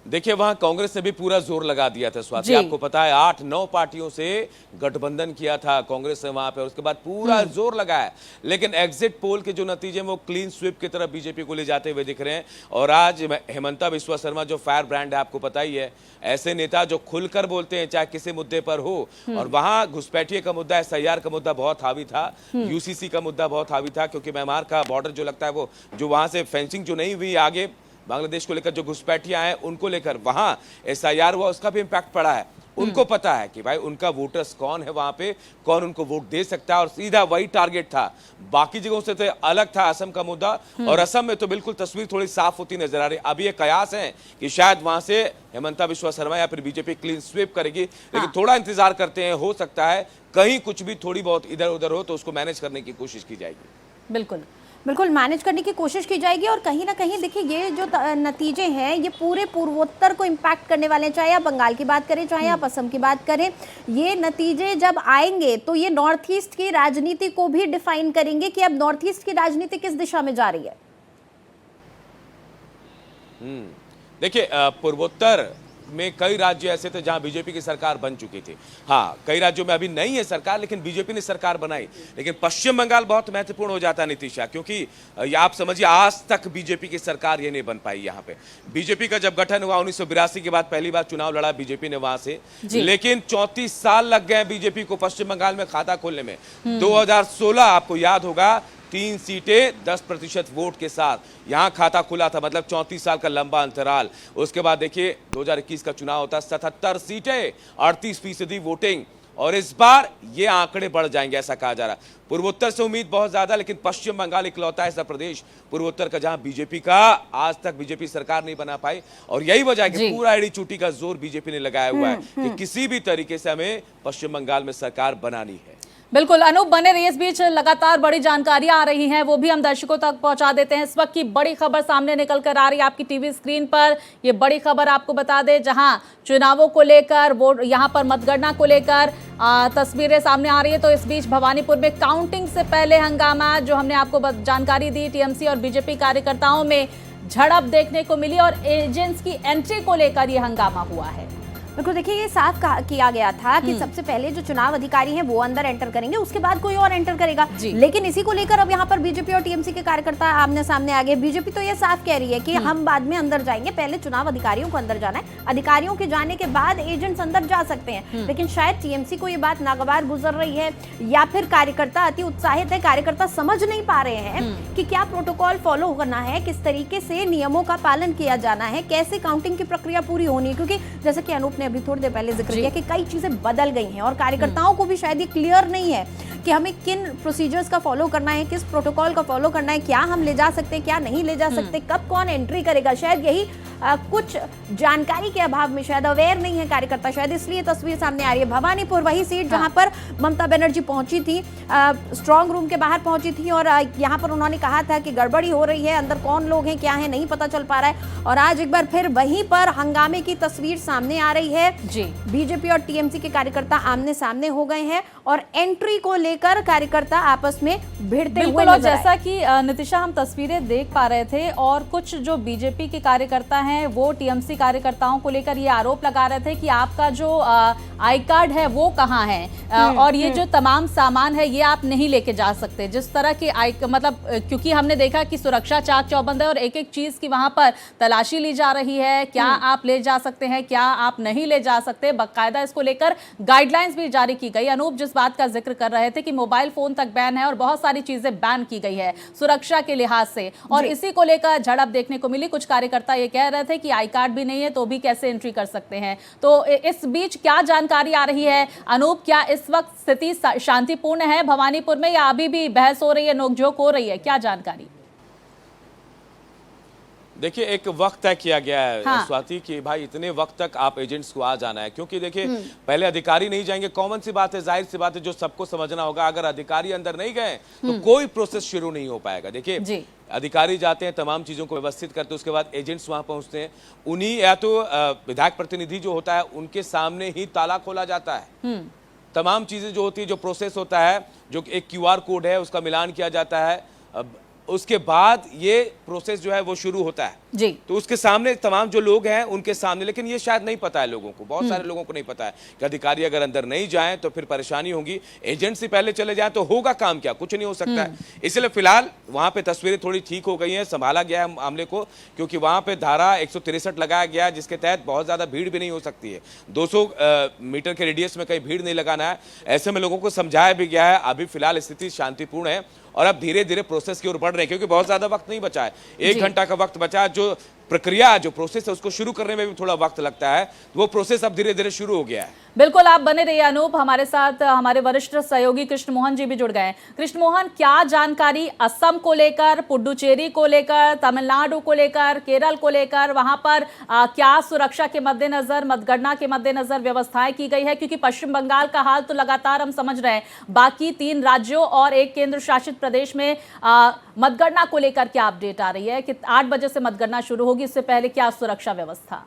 देखिए, वहां कांग्रेस ने भी पूरा जोर लगा दिया था। स्वाति, आपको पता है 8-9 पार्टियों से गठबंधन किया था कांग्रेस ने वहां पे, उसके बाद पूरा जोर लगाया। लेकिन एग्जिट पोल के जो नतीजे वो क्लीन स्वीप की तरफ बीजेपी को ले जाते हुए दिख रहे हैं। और आज हेमंता बिस्वा शर्मा जो फायर ब्रांड है, आपको पता ही है, ऐसे नेता जो खुलकर बोलते हैं चाहे किसी मुद्दे पर हो। और वहां घुसपैठिए का मुद्दा, SIR का मुद्दा बहुत हावी था, UCC का मुद्दा बहुत हावी था, क्योंकि म्यांमार का बॉर्डर जो लगता है वो जो वहां से फेंसिंग जो नहीं हुई आगे बांग्लादेश को लेकर, जो घुसपैठियां हैं उनको लेकर वहां SIR हुआ, उसका भी इम्पैक्ट पड़ा है। उनको पता है कि भाई उनका वोटर्स कौन है, वहां पे कौन उनको वोट दे सकता है, और सीधा वही टारगेट था। बाकी जगहों से तो अलग था असम का मुद्दा, और असम में तो बिल्कुल तस्वीर थोड़ी साफ होती नजर आ रही। अब ये कयास है कि शायद वहां से हेमंता बिस्वा शर्मा या फिर बीजेपी क्लीन स्वीप करेगी, लेकिन थोड़ा इंतजार करते हैं, हो सकता है कहीं कुछ भी थोड़ी बहुत इधर उधर हो तो उसको मैनेज करने की कोशिश की जाएगी। बिल्कुल बिल्कुल मैनेज करने की कोशिश की जाएगी। और कहीं ना कहीं देखिए, ये जो नतीजे हैं ये पूरे पूर्वोत्तर को इम्पैक्ट करने वाले हैं, चाहे आप बंगाल की बात करें चाहे आप असम की बात करें। ये नतीजे जब आएंगे तो ये नॉर्थ ईस्ट की राजनीति को भी डिफाइन करेंगे कि अब नॉर्थ ईस्ट की राजनीति किस दिशा में जा रही है। देखिए, पूर्वोत्तर में कई राज्य ऐसे थे जहां बीजेपी की सरकार बन चुकी थी। हाँ, कई राज्यों में अभी नहीं है सरकार, लेकिन बीजेपी ने सरकार बनाई। लेकिन पश्चिम बंगाल बहुत महत्वपूर्ण हो जाता है नीतीश, क्योंकि आप समझिए आज तक बीजेपी की सरकार ये नहीं बन पाई। यहाँ पे बीजेपी का जब गठन हुआ 1982 के बाद पहली बार चुनाव लड़ा बीजेपी ने वहां से, लेकिन 34 साल लग गए बीजेपी को पश्चिम बंगाल में खाता खोलने में। 2016 आपको याद होगा, 3 सीटें 10% वोट के साथ यहां खाता खुला था, मतलब 34 साल का लंबा अंतराल। उसके बाद देखिए 2021 का चुनाव होता, 77 सीटें, 38% वोटिंग, और इस बार ये आंकड़े बढ़ जाएंगे ऐसा कहा जा रहा है। पूर्वोत्तर से उम्मीद बहुत ज्यादा, लेकिन पश्चिम बंगाल इकलौता ऐसा प्रदेश पूर्वोत्तर का जहां बीजेपी का आज तक बीजेपी सरकार नहीं बना पाई। और यही वजह है कि पूरा एड़ी चूटी का जोर बीजेपी ने लगाया हुआ है कि किसी भी तरीके से हमें पश्चिम बंगाल में सरकार बनानी है। बिल्कुल, अनूप बने रहिए। इस बीच लगातार बड़ी जानकारियां आ रही हैं, वो भी हम दर्शकों तक पहुंचा देते हैं। इस वक्त की बड़ी खबर सामने निकल कर आ रही है आपकी टीवी स्क्रीन पर। ये बड़ी खबर आपको बता दें, जहां चुनावों को लेकर, वोट, यहां पर मतगणना को लेकर तस्वीरें सामने आ रही है। तो इस बीच भवानीपुर में काउंटिंग से पहले हंगामा, जो हमने आपको जानकारी दी, टीएमसी और बीजेपी कार्यकर्ताओं में झड़प देखने को मिली और एजेंट्स की एंट्री को लेकर यह हंगामा हुआ है। बिल्कुल, देखिए ये साफ किया गया था कि सबसे पहले जो चुनाव अधिकारी हैं वो अंदर एंटर करेंगे, उसके बाद कोई और एंटर करेगा। लेकिन इसी को लेकर अब यहाँ पर बीजेपी और टीएमसी के कार्यकर्ता आमने सामने आ गए। बीजेपी तो ये साफ कह रही है कि हम बाद में अंदर जाएंगे, पहले चुनाव अधिकारियों को अंदर जाना है, अधिकारियों के जाने के बाद एजेंट्स अंदर जा सकते हैं। लेकिन शायद टीएमसी को ये बात नागवार गुजर रही है, या फिर कार्यकर्ता अति उत्साहित है, कार्यकर्ता समझ नहीं पा रहे हैं कि क्या प्रोटोकॉल फॉलो करना है, किस तरीके से नियमों का पालन किया जाना है, कैसे काउंटिंग की प्रक्रिया पूरी होनी है। क्योंकि जैसे कि अनूप ने अभी थोड़ी देर पहले जिक्र किया कि कई चीजें बदल गई हैं और कार्यकर्ताओं को भी शायद ये क्लियर नहीं है कि हमें किन प्रोसीजर्स का फॉलो करना है, किस प्रोटोकॉल का फॉलो करना है, क्या हम ले जा सकते हैं, क्या नहीं ले जा सकते, कब कौन एंट्री करेगा। शायद यही कुछ जानकारी के अभाव में शायद अवेयर नहीं है कार्यकर्ता, शायद इसलिए तस्वीर सामने आ रही है। भवानीपुर वही सीट जहां पर ममता बनर्जी पहुंची थी, स्ट्रांग रूम के बाहर पहुंची थी, और यहां पर उन्होंने कहा था कि गड़बड़ी हो रही है, अंदर कौन लोग हैं क्या है नहीं पता चल पा रहा है। और आज एक बार फिर वहीं पर हंगामे की तस्वीर सामने आ रही है। बीजेपी और टीएमसी के कार्यकर्ता आमने सामने हो गए हैं और एंट्री को लेकर कार्यकर्ता आपस में भिड़ते हुए नजर आए। जैसा कि नितिशा हम तस्वीरें देख पा रहे थे, और कुछ जो बीजेपी के कार्यकर्ता हैं वो टीएमसी कार्यकर्ताओं को लेकर ये आरोप लगा रहे थे कि आपका जो आई कार्ड है वो कहाँ है और ये जो तमाम सामान है ये आप नहीं लेके जा सकते। जिस तरह के मतलब क्योंकि हमने देखा कि सुरक्षा चाक चौबंद है और एक एक चीज की वहां पर तलाशी ली जा रही है, क्या आप ले जा सकते हैं, क्या आप नहीं ले जा सकते। बाकायदा इसको लेकर गाइडलाइंस भी जारी की गई। अनूप जिस बात का जिक्र कर रहे थे कि मोबाइल फोन तक बैन है और बहुत सारी चीजें बैन की गई है सुरक्षा के लिहाज से, और इसी को लेकर झड़प देखने को मिली। कुछ कार्यकर्ता ये कह रहे थे कि आई कार्ड भी नहीं है तो भी कैसे एंट्री कर सकते हैं। तो इस बीच क्या जानकारी आ रही है अनूप, क्या इस वक्त स्थिति शांतिपूर्ण है भवानीपुर में या अभी भी बहस हो रही है, नोकझोंक हो रही है, क्या जानकारी? देखिए एक वक्त तय किया गया है हाँ। स्वाति कि भाई इतने वक्त तक आप एजेंट्स को आ जाना है, क्योंकि देखिए पहले अधिकारी नहीं जाएंगे, कॉमन सी बात है, जाहिर सी बात है, जो सबको समझना होगा। अगर अधिकारी अंदर नहीं गए तो कोई प्रोसेस शुरू नहीं हो पाएगा। देखिए अधिकारी जाते हैं, तमाम चीजों को व्यवस्थित करते हैं, उसके बाद एजेंट्स वहां पहुंचते हैं, उन्हीं या तो विधायक प्रतिनिधि जो होता है उनके सामने ही ताला खोला जाता है। तमाम चीजें जो होती है, जो प्रोसेस होता है, जो एक QR कोड है उसका मिलान किया जाता है, उसके बाद ये प्रोसेस जो है वो शुरू होता है जी। तो उसके सामने तमाम जो लोग हैं उनके सामने, लेकिन ये शायद नहीं पता है लोगों को, बहुत सारे लोगों को नहीं पता है कि अधिकारी अगर अंदर नहीं जाएं तो फिर परेशानी होगी, एजेंट से पहले चले जाएं तो होगा काम क्या, कुछ नहीं हो सकता है। इसलिए फिलहाल वहां पे तस्वीरें थोड़ी ठीक हो गई हैं, संभाला गया है मामले को, क्योंकि वहां पे धारा 163 लगाया गया है जिसके तहत बहुत ज्यादा भीड़ भी नहीं हो सकती है। 200 मीटर के रेडियस में कहीं भीड़ नहीं लगाना है, ऐसे में लोगों को समझाया भी गया है। अभी फिलहाल स्थिति शांतिपूर्ण है और अब धीरे धीरे प्रोसेस की ओर बढ़ रहे हैं, क्योंकि बहुत ज्यादा वक्त नहीं बचा है, 1 घंटा का वक्त बचा है। जो प्रक्रिया, जो प्रोसेस है उसको शुरू करने में भी थोड़ा वक्त लगता है, वो प्रोसेस अब धीरे धीरे शुरू हो गया है। बिल्कुल, आप बने रहिए अनूप, हमारे साथ हमारे वरिष्ठ सहयोगी कृष्ण मोहन जी भी जुड़ गए हैं। कृष्ण मोहन, क्या जानकारी असम को लेकर, पुडुचेरी को लेकर, तमिलनाडु को लेकर, केरल को लेकर, वहां पर क्या सुरक्षा के मद्देनजर, मतगणना के मद्देनजर व्यवस्थाएं की गई है? क्योंकि पश्चिम बंगाल का हाल तो लगातार हम समझ रहे हैं, बाकी 3 राज्यों और एक केंद्र शासित प्रदेश में मतगणना को लेकर क्या अपडेट आ रही है कि 8 बजे से मतगणना शुरू होगी, इससे पहले क्या सुरक्षा व्यवस्था?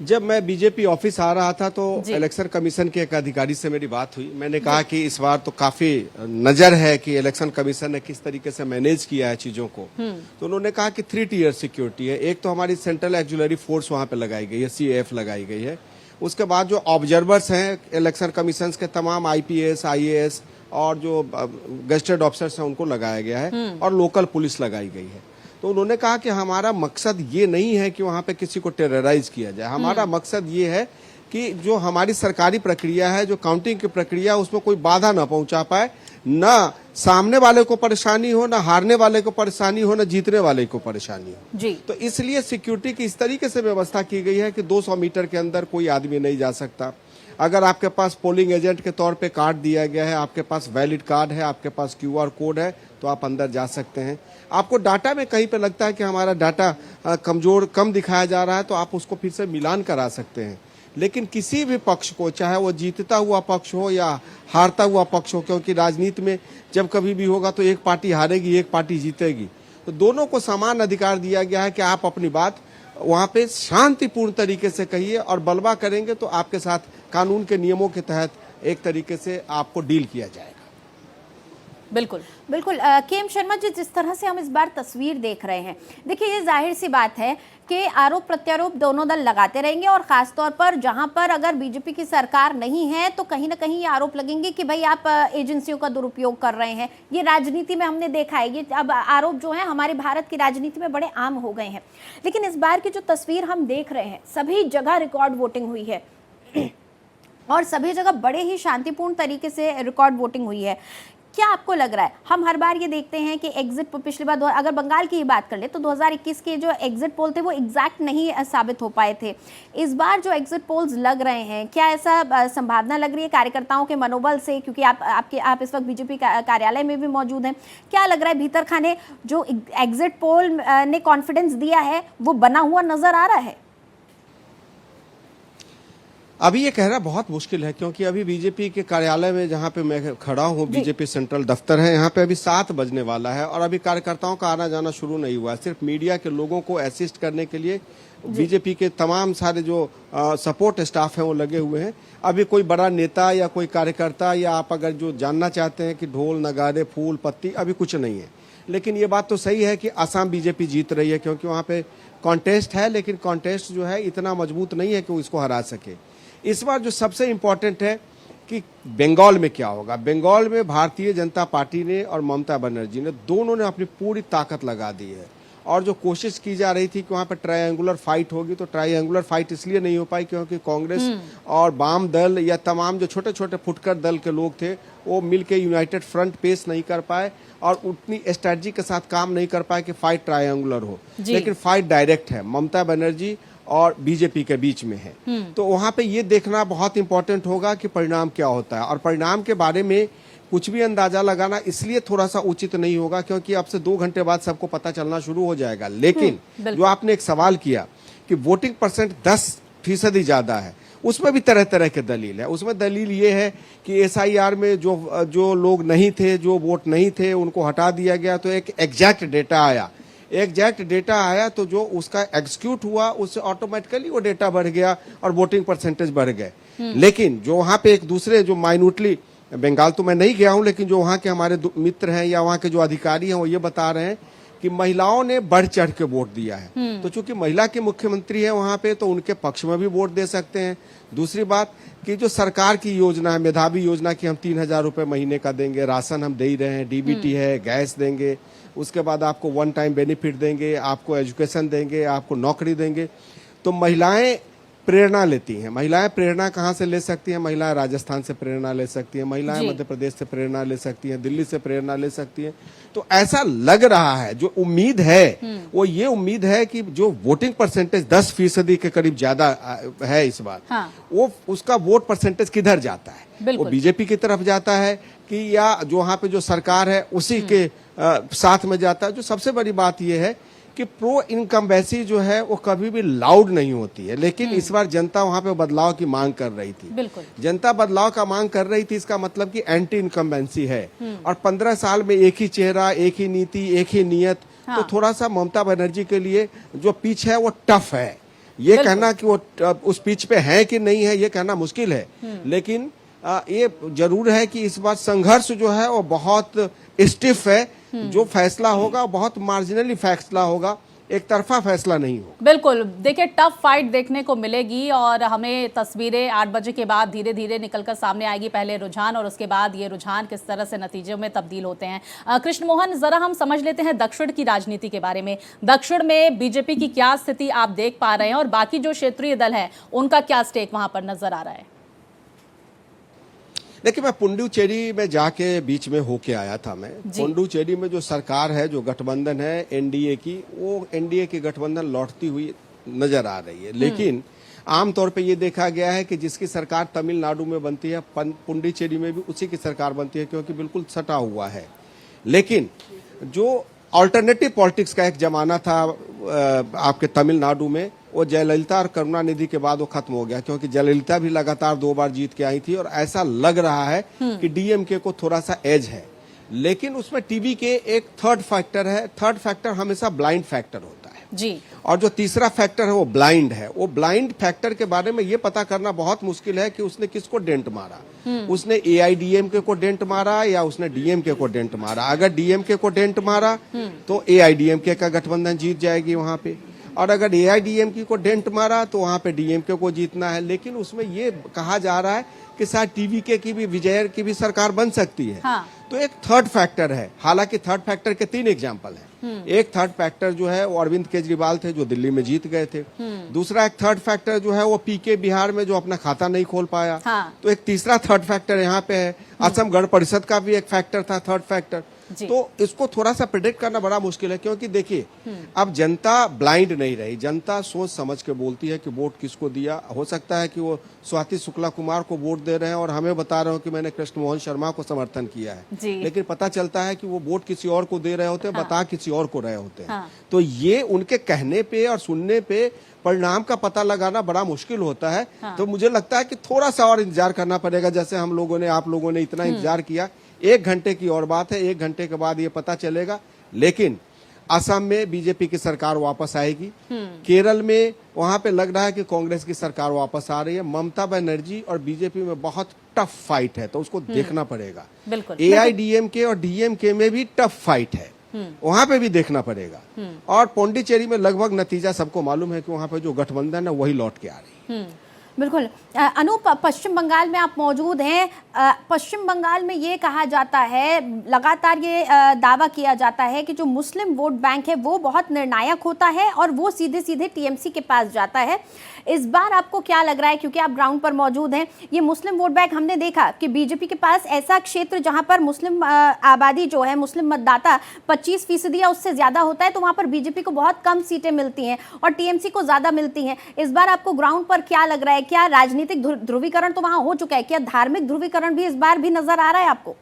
जब मैं बीजेपी ऑफिस आ रहा था तो इलेक्शन कमीशन के एक अधिकारी से मेरी बात हुई। मैंने कहा कि इस बार तो काफी नजर है कि इलेक्शन कमीशन ने किस तरीके से मैनेज किया है चीजों को। तो उन्होंने कहा कि 3 टियर सिक्योरिटी है। एक तो हमारी सेंट्रल एक्जुलरी फोर्स वहां पे लगाई गई है, CAF लगाई गई है। उसके बाद जो ऑब्जर्वर्स हैं इलेक्शन कमीशन के तमाम IPS, IAS और जो गजेटेड ऑफिसर्स हैं उनको लगाया गया है और लोकल पुलिस लगाई गई है। तो उन्होंने कहा कि हमारा मकसद ये नहीं है कि वहां पे किसी को टेरराइज किया जाए, हमारा मकसद ये है कि जो हमारी सरकारी प्रक्रिया है, जो काउंटिंग की प्रक्रिया, उसमें कोई बाधा ना पहुंचा पाए, ना सामने वाले को परेशानी हो, ना हारने वाले को परेशानी हो, ना जीतने वाले को परेशानी हो जी। तो इसलिए सिक्योरिटी की इस तरीके से व्यवस्था की गई है कि 200 मीटर के अंदर कोई आदमी नहीं जा सकता। अगर आपके पास पोलिंग एजेंट के तौर पे कार्ड दिया गया है, आपके पास वैलिड कार्ड है, आपके पास QR कोड है, तो आप अंदर जा सकते हैं। आपको डाटा में कहीं पे लगता है कि हमारा डाटा कम दिखाया जा रहा है, तो आप उसको फिर से मिलान करा सकते हैं। लेकिन किसी भी पक्ष को, चाहे वो जीतता हुआ पक्ष हो या हारता हुआ पक्ष हो, क्योंकि राजनीति में जब कभी भी होगा तो एक पार्टी हारेगी, एक पार्टी जीतेगी, तो दोनों को समान अधिकार दिया गया है कि आप अपनी बात वहां पे शांतिपूर्ण तरीके से कहिए, और बलवा करेंगे तो आपके साथ कानून के नियमों के तहत एक तरीके से आपको डील किया जाएगा। बिल्कुल बिल्कुल। KM शर्मा जी, जिस तरह से हम इस बार तस्वीर देख रहे हैं, देखिए ये जाहिर सी बात है कि आरोप प्रत्यारोप दोनों दल लगाते रहेंगे, और खासतौर पर जहां पर अगर बीजेपी की सरकार नहीं है तो कहीं ना कहीं ये आरोप लगेंगे कि भाई आप एजेंसियों का दुरुपयोग कर रहे हैं। ये राजनीति में हमने देखा है, ये अब आरोप जो है हमारे भारत की राजनीति में बड़े आम हो गए हैं। लेकिन इस बार की जो तस्वीर हम देख रहे हैं, सभी जगह रिकॉर्ड वोटिंग हुई है और सभी जगह बड़े ही शांतिपूर्ण तरीके से रिकॉर्ड वोटिंग हुई है। क्या आपको लग रहा है, हम हर बार ये देखते हैं कि एग्जिट पिछली बार अगर बंगाल की ही बात कर ले तो 2021 के जो एग्जिट पोल थे वो एग्जैक्ट नहीं साबित हो पाए थे। इस बार जो एग्जिट पोल्स लग रहे हैं, क्या ऐसा संभावना लग रही है कार्यकर्ताओं के मनोबल से, क्योंकि आप इस वक्त बीजेपी कार्यालय में भी मौजूद हैं, क्या लग रहा है भीतर खाने जो एग्जिट पोल ने कॉन्फिडेंस दिया है वो बना हुआ नजर आ रहा है? अभी ये कहना बहुत मुश्किल है, क्योंकि अभी बीजेपी के कार्यालय में जहाँ पे मैं खड़ा हूँ, बीजेपी सेंट्रल दफ्तर है, यहाँ पे अभी 7 बजने वाला है और अभी कार्यकर्ताओं का आना जाना शुरू नहीं हुआ है। सिर्फ मीडिया के लोगों को असिस्ट करने के लिए बीजेपी के तमाम सारे जो सपोर्ट स्टाफ हैं वो लगे हुए हैं। अभी कोई बड़ा नेता या कोई कार्यकर्ता या आप अगर जो जानना चाहते हैं कि ढोल नगाड़े फूल पत्ती, अभी कुछ नहीं है। लेकिन ये बात तो सही है कि असम बीजेपी जीत रही है, क्योंकि वहाँ पे कॉन्टेस्ट है, लेकिन कॉन्टेस्ट जो है इतना मजबूत नहीं है कि वो इसको हरा सके। इस बार जो सबसे इम्पोर्टेंट है कि बंगाल में क्या होगा। बंगाल में भारतीय जनता पार्टी ने और ममता बनर्जी ने दोनों ने अपनी पूरी ताकत लगा दी है, और जो कोशिश की जा रही थी कि वहां पर ट्रायंगुलर फाइट होगी, तो ट्रायंगुलर फाइट इसलिए नहीं हो पाई क्योंकि कांग्रेस और वाम दल या तमाम जो छोटे छोटे फुटकर दल के लोग थे वो मिलके यूनाइटेड फ्रंट पेश नहीं कर पाए और उतनी स्ट्रेटजी के साथ काम नहीं कर पाए कि फाइट ट्रायंगुलर हो। लेकिन फाइट डायरेक्ट है, ममता बनर्जी और बीजेपी के बीच में है। तो वहां पे ये देखना बहुत इंपॉर्टेंट होगा कि परिणाम क्या होता है, और परिणाम के बारे में कुछ भी अंदाजा लगाना इसलिए थोड़ा सा उचित नहीं होगा क्योंकि अब से 2 घंटे बाद सबको पता चलना शुरू हो जाएगा। लेकिन जो आपने एक सवाल किया कि वोटिंग परसेंट 10% ज्यादा है, उसमें भी तरह तरह के दलील है। उसमें दलील ये है कि SIR में जो लोग नहीं थे, जो वोट नहीं थे, उनको हटा दिया गया, तो एक एग्जैक्ट डेटा आया तो जो उसका एग्जीक्यूट हुआ उससे ऑटोमेटिकली वो डेटा बढ़ गया और वोटिंग परसेंटेज बढ़ गए। लेकिन जो वहां पे एक दूसरे जो माइन्यूटली, बंगाल तो मैं नहीं गया हूं, लेकिन जो वहां के हमारे मित्र हैं या वहां के जो अधिकारी हैं वो ये बता रहे हैं कि महिलाओं ने बढ़ चढ़ के वोट दिया है। तो चूंकि महिला के मुख्यमंत्री है वहां पे, तो उनके पक्ष में भी वोट दे सकते हैं। दूसरी बात कि जो सरकार की योजना है, मेधावी योजना की हम 3,000 रुपए महीने का देंगे, राशन हम दे ही रहे हैं, DBT है, गैस देंगे, उसके बाद आपको 1 टाइम बेनिफिट देंगे, आपको एजुकेशन देंगे, आपको नौकरी देंगे। तो महिलाएं प्रेरणा लेती हैं। महिलाएं प्रेरणा कहाँ से ले सकती हैं? महिलाएं राजस्थान से प्रेरणा ले सकती हैं, महिलाएं मध्य प्रदेश से प्रेरणा ले सकती हैं, दिल्ली से प्रेरणा ले सकती हैं। तो ऐसा लग रहा है, जो उम्मीद है वो ये उम्मीद है कि जो वोटिंग परसेंटेज 10% के करीब ज्यादा है इस बार, वो उसका वोट परसेंटेज किधर जाता है? वो बीजेपी की तरफ जाता है कि या जो वहां पे जो सरकार है उसी के साथ में जाता है। जो सबसे बड़ी बात यह है कि प्रो इनकम्बेंसी जो है वो कभी भी लाउड नहीं होती है, लेकिन इस बार जनता वहां पे बदलाव की मांग कर रही थी। बिल्कुल, जनता बदलाव का मांग कर रही थी, इसका मतलब कि एंटी इनकम्बेंसी है। और 15 साल में एक ही चेहरा, एक ही नीति, एक ही नियत। तो थोड़ा सा ममता बनर्जी के लिए जो पिच है वो टफ है। ये कहना कि वो उस पिच पे है कि नहीं है, ये कहना मुश्किल है। लेकिन ये जरूर है कि इस बार संघर्ष जो है वो बहुत स्टिफ है। जो फैसला होगा बहुत मार्जिनली फैसला होगा, एक तरफा फैसला नहीं हो। बिल्कुल, देखिए टफ फाइट देखने को मिलेगी और हमें तस्वीरें 8 बजे के बाद धीरे धीरे निकलकर सामने आएगी। पहले रुझान और उसके बाद ये रुझान किस तरह से नतीजों में तब्दील होते हैं। कृष्ण मोहन, जरा हम समझ लेते हैं दक्षिण की राजनीति के बारे में। दक्षिण में बीजेपी की क्या स्थिति आप देख पा रहे हैं और बाकी जो क्षेत्रीय दल है उनका क्या स्टेक वहां पर नजर आ रहा है? देखिए, मैं पुडुचेरी में जाके बीच में होके आया था। मैं पुडुचेरी में जो सरकार है, जो गठबंधन है NDA की, वो NDA की गठबंधन लौटती हुई नजर आ रही है। लेकिन आमतौर पे ये देखा गया है कि जिसकी सरकार तमिलनाडु में बनती है, पुडुचेरी में भी उसी की सरकार बनती है, क्योंकि बिल्कुल सटा हुआ है। लेकिन जो ऑल्टरनेटिव पॉलिटिक्स का एक जमाना था आपके तमिलनाडु में, वो जयललिता और करुणानिधि के बाद वो खत्म हो गया, क्योंकि जयललिता भी लगातार 2 बार जीत के आई थी और ऐसा लग रहा है कि DMK को थोड़ा सा एज है। लेकिन उसमें टीवी के एक थर्ड फैक्टर है। थर्ड फैक्टर हमेशा ब्लाइंड फैक्टर होता है जी, और जो तीसरा फैक्टर है वो ब्लाइंड है। वो ब्लाइंड फैक्टर के बारे में ये पता करना बहुत मुश्किल है कि उसने किसको डेंट मारा। उसने AIDMK को डेंट मारा या उसने DMK को डेंट मारा। अगर DMK को डेंट मारा तो AIDMK का गठबंधन जीत जाएगी वहां पे, और अगर AIDMK को डेंट मारा तो वहां पे DMK को जीतना है। लेकिन उसमें ये कहा जा रहा है कि शायद TVK की भी, विजय की भी सरकार बन सकती है। तो एक थर्ड फैक्टर है। हालांकि थर्ड फैक्टर के 3 एग्जाम्पल हैं। एक थर्ड फैक्टर जो है वो अरविंद केजरीवाल थे, जो दिल्ली में जीत गए थे। दूसरा एक थर्ड फैक्टर जो है वो PK बिहार में, जो अपना खाता नहीं खोल पाया। तो एक तीसरा थर्ड फैक्टर यहाँ पे है। असम गण परिषद का भी एक फैक्टर था, थर्ड फैक्टर। तो इसको थोड़ा सा प्रेडिक्ट करना बड़ा मुश्किल है, क्योंकि देखिए अब जनता ब्लाइंड नहीं रही, जनता सोच समझ के बोलती है कि वोट किसको दिया। हो सकता है कि वो स्वाति शुक्ला कुमार को वोट दे रहे हैं और हमें बता रहे हो कि मैंने कृष्ण मोहन शर्मा को समर्थन किया है, लेकिन पता चलता है कि वो वोट किसी और को दे रहे होते हैं, बता किसी और को रहे होते हैं। तो ये उनके कहने पे और सुनने पे परिणाम का पता लगाना बड़ा मुश्किल होता है। तो मुझे लगता है कि थोड़ा सा और इंतजार करना पड़ेगा। जैसे हम लोगों ने, आप लोगों ने इतना इंतजार किया, 1 घंटे की और बात है, 1 घंटे के बाद ये पता चलेगा। लेकिन असम में बीजेपी की सरकार वापस आएगी। केरल में वहां पे लग रहा है कि कांग्रेस की सरकार वापस आ रही है। ममता बनर्जी और बीजेपी में बहुत टफ फाइट है, तो उसको देखना पड़ेगा। AIDMK और DMK में भी टफ फाइट है। वहां पे भी देखना पड़ेगा। और पौंडीचेरी में लगभग नतीजा सबको मालूम है कि वहां पे जो गठबंधन है वही लौट के आ रही है। बिल्कुल। अनूप, पश्चिम बंगाल में आप मौजूद हैं। पश्चिम बंगाल में ये कहा जाता है, लगातार ये दावा किया जाता है कि जो मुस्लिम वोट बैंक है वो बहुत निर्णायक होता है और वो सीधे सीधे टीएमसी के पास जाता है। इस बार आपको क्या लग रहा है, क्योंकि आप ग्राउंड पर मौजूद हैं? ये मुस्लिम वोट बैंक, हमने देखा कि बीजेपी के पास ऐसा क्षेत्र जहां पर मुस्लिम आबादी जो है, मुस्लिम मतदाता 25% या उससे ज्यादा होता है, तो वहां पर बीजेपी को बहुत कम सीटें मिलती हैं और टीएमसी को ज्यादा मिलती हैं। इस बार आपको ग्राउंड पर क्या लग रहा है? क्या राजनीतिक ध्रुवीकरण तो वहां हो चुका है, क्या धार्मिक ध्रुवीकरण भी इस बार भी नजर आ रहा है आपको?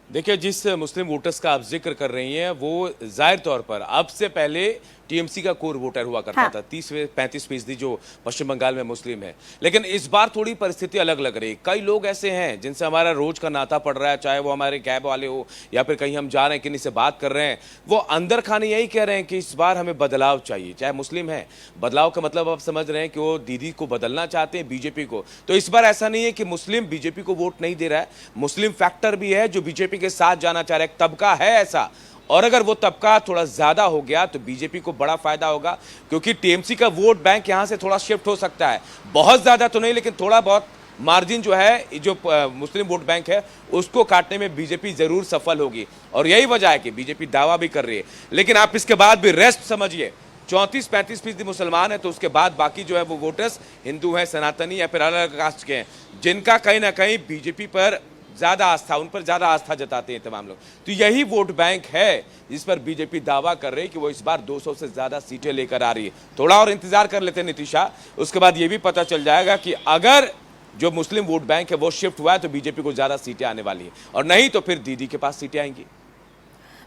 देखिए, जिस मुस्लिम वोटर्स का आप जिक्र कर रही हैं वो जाहिर तौर पर अब से पहले टीएमसी का कोर वोटर हुआ करता था। 30-35% जो पश्चिम बंगाल में मुस्लिम है। लेकिन इस बार थोड़ी परिस्थिति अलग लग रही है। कई लोग ऐसे हैं जिनसे हमारा रोज का नाता पड़ रहा है, चाहे वो हमारे कैब वाले हो या फिर कहीं हम जा रहे हैं किन्हीं से बात कर रहे हैं, वो अंदर खाने यही कह रहे हैं कि इस बार हमें बदलाव चाहिए। चाहे मुस्लिम है, बदलाव का मतलब आप समझ रहे हैं कि वो दीदी को बदलना चाहते हैं, बीजेपी को। तो इस बार ऐसा नहीं है कि मुस्लिम बीजेपी को वोट नहीं दे रहा है, मुस्लिम फैक्टर भी है जो बीजेपी के साथ जाना चाह रहा है। एक तबका है ऐसा, और अगर वो तबका थोड़ा ज्यादा हो गया तो बीजेपी को बड़ा फायदा होगा, क्योंकि टीएमसी का वोट बैंक यहां से थोड़ा शिफ्ट हो सकता है। बहुत ज्यादा तो नहीं, लेकिन थोड़ा बहुत मार्जिन जो है, जो मुस्लिम वोट बैंक है, उसको काटने में बीजेपी जरूर सफल होगी। और यही वजह है कि बीजेपी दावा भी कर रही है। लेकिन आप इसके बाद भी रेस्ट समझिए, 34-35% मुसलमान है, तो उसके बाद बाकी जो है वो वोटर्स हिंदू हैं, सनातनी या फिर अलग अलग कास्ट के हैं, जिनका कहीं ना कहीं बीजेपी पर ज्यादा आस्था, उन पर ज्यादा आस्था जताते हैं तमाम लोग। तो यही वोट बैंक है जिस पर बीजेपी दावा कर रही है कि वो इस बार 200 से ज्यादा सीटें लेकर आ रही है। थोड़ा और इंतजार कर लेते हैं नीतीशा, उसके बाद ये भी पता चल जाएगा कि अगर जो मुस्लिम वोट बैंक है वो शिफ्ट हुआ है तो बीजेपी को ज्यादा सीटें आने वाली है, और नहीं तो फिर दीदी के पास सीटें आएंगी।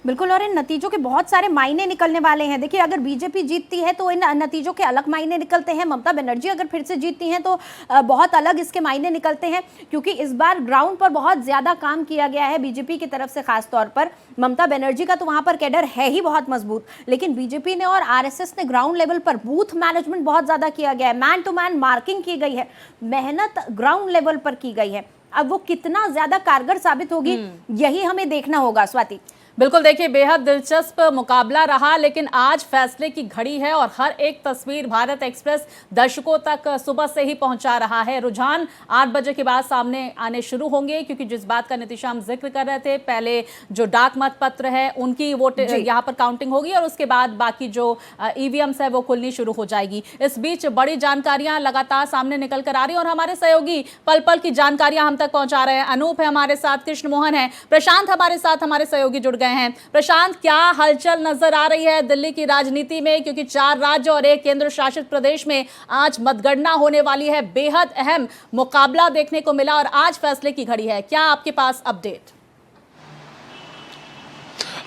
बिल्कुल, और इन नतीजों के बहुत सारे मायने निकलने वाले हैं। देखिए, अगर बीजेपी जीतती है तो इन नतीजों के अलग मायने निकलते हैं। ममता बनर्जी अगर फिर से जीतती हैं तो बहुत अलग इसके मायने निकलते हैं, क्योंकि इस बार ग्राउंड पर बहुत ज़्यादा काम किया गया है बीजेपी की तरफ से। खास तौर पर ममता बनर्जी का तो वहाँ पर कैडर है ही बहुत मजबूत, लेकिन बीजेपी ने और आरएसएस ने ग्राउंड लेवल पर बूथ मैनेजमेंट बहुत ज़्यादा किया गया है, मैन टू मैन मार्किंग की गई है, मेहनत ग्राउंड लेवल पर की गई है। अब वो कितना ज़्यादा कारगर साबित होगी यही हमें देखना होगा। स्वाति, बिल्कुल, देखिए बेहद दिलचस्प मुकाबला रहा, लेकिन आज फैसले की घड़ी है और हर एक तस्वीर भारत एक्सप्रेस दर्शकों तक सुबह से ही पहुंचा रहा है। रुझान 8 बजे के बाद सामने आने शुरू होंगे, क्योंकि जिस बात का नीतीशा हम जिक्र कर रहे थे, पहले जो डाक मत पत्र है उनकी वोट यहाँ पर काउंटिंग होगी और उसके बाद बाकी जो ईवीएम्स है वो खुलनी शुरू हो जाएगी। इस बीच बड़ी जानकारियां लगातार सामने निकल कर आ रही है और हमारे सहयोगी पल पल की जानकारियां हम तक पहुंचा रहे हैं। अनूप है हमारे साथ, कृष्ण मोहन है, प्रशांत हमारे साथ, हमारे सहयोगी जुड़ गए हैं। प्रशांत, क्या हलचल नजर आ रही है दिल्ली की राजनीति में, क्योंकि 4 राज्य और 1 केंद्र शासित प्रदेश में आज मतगणना होने वाली है। बेहद अहम मुकाबला देखने को मिला और आज फैसले की घड़ी है। क्या आपके पास अपडेट?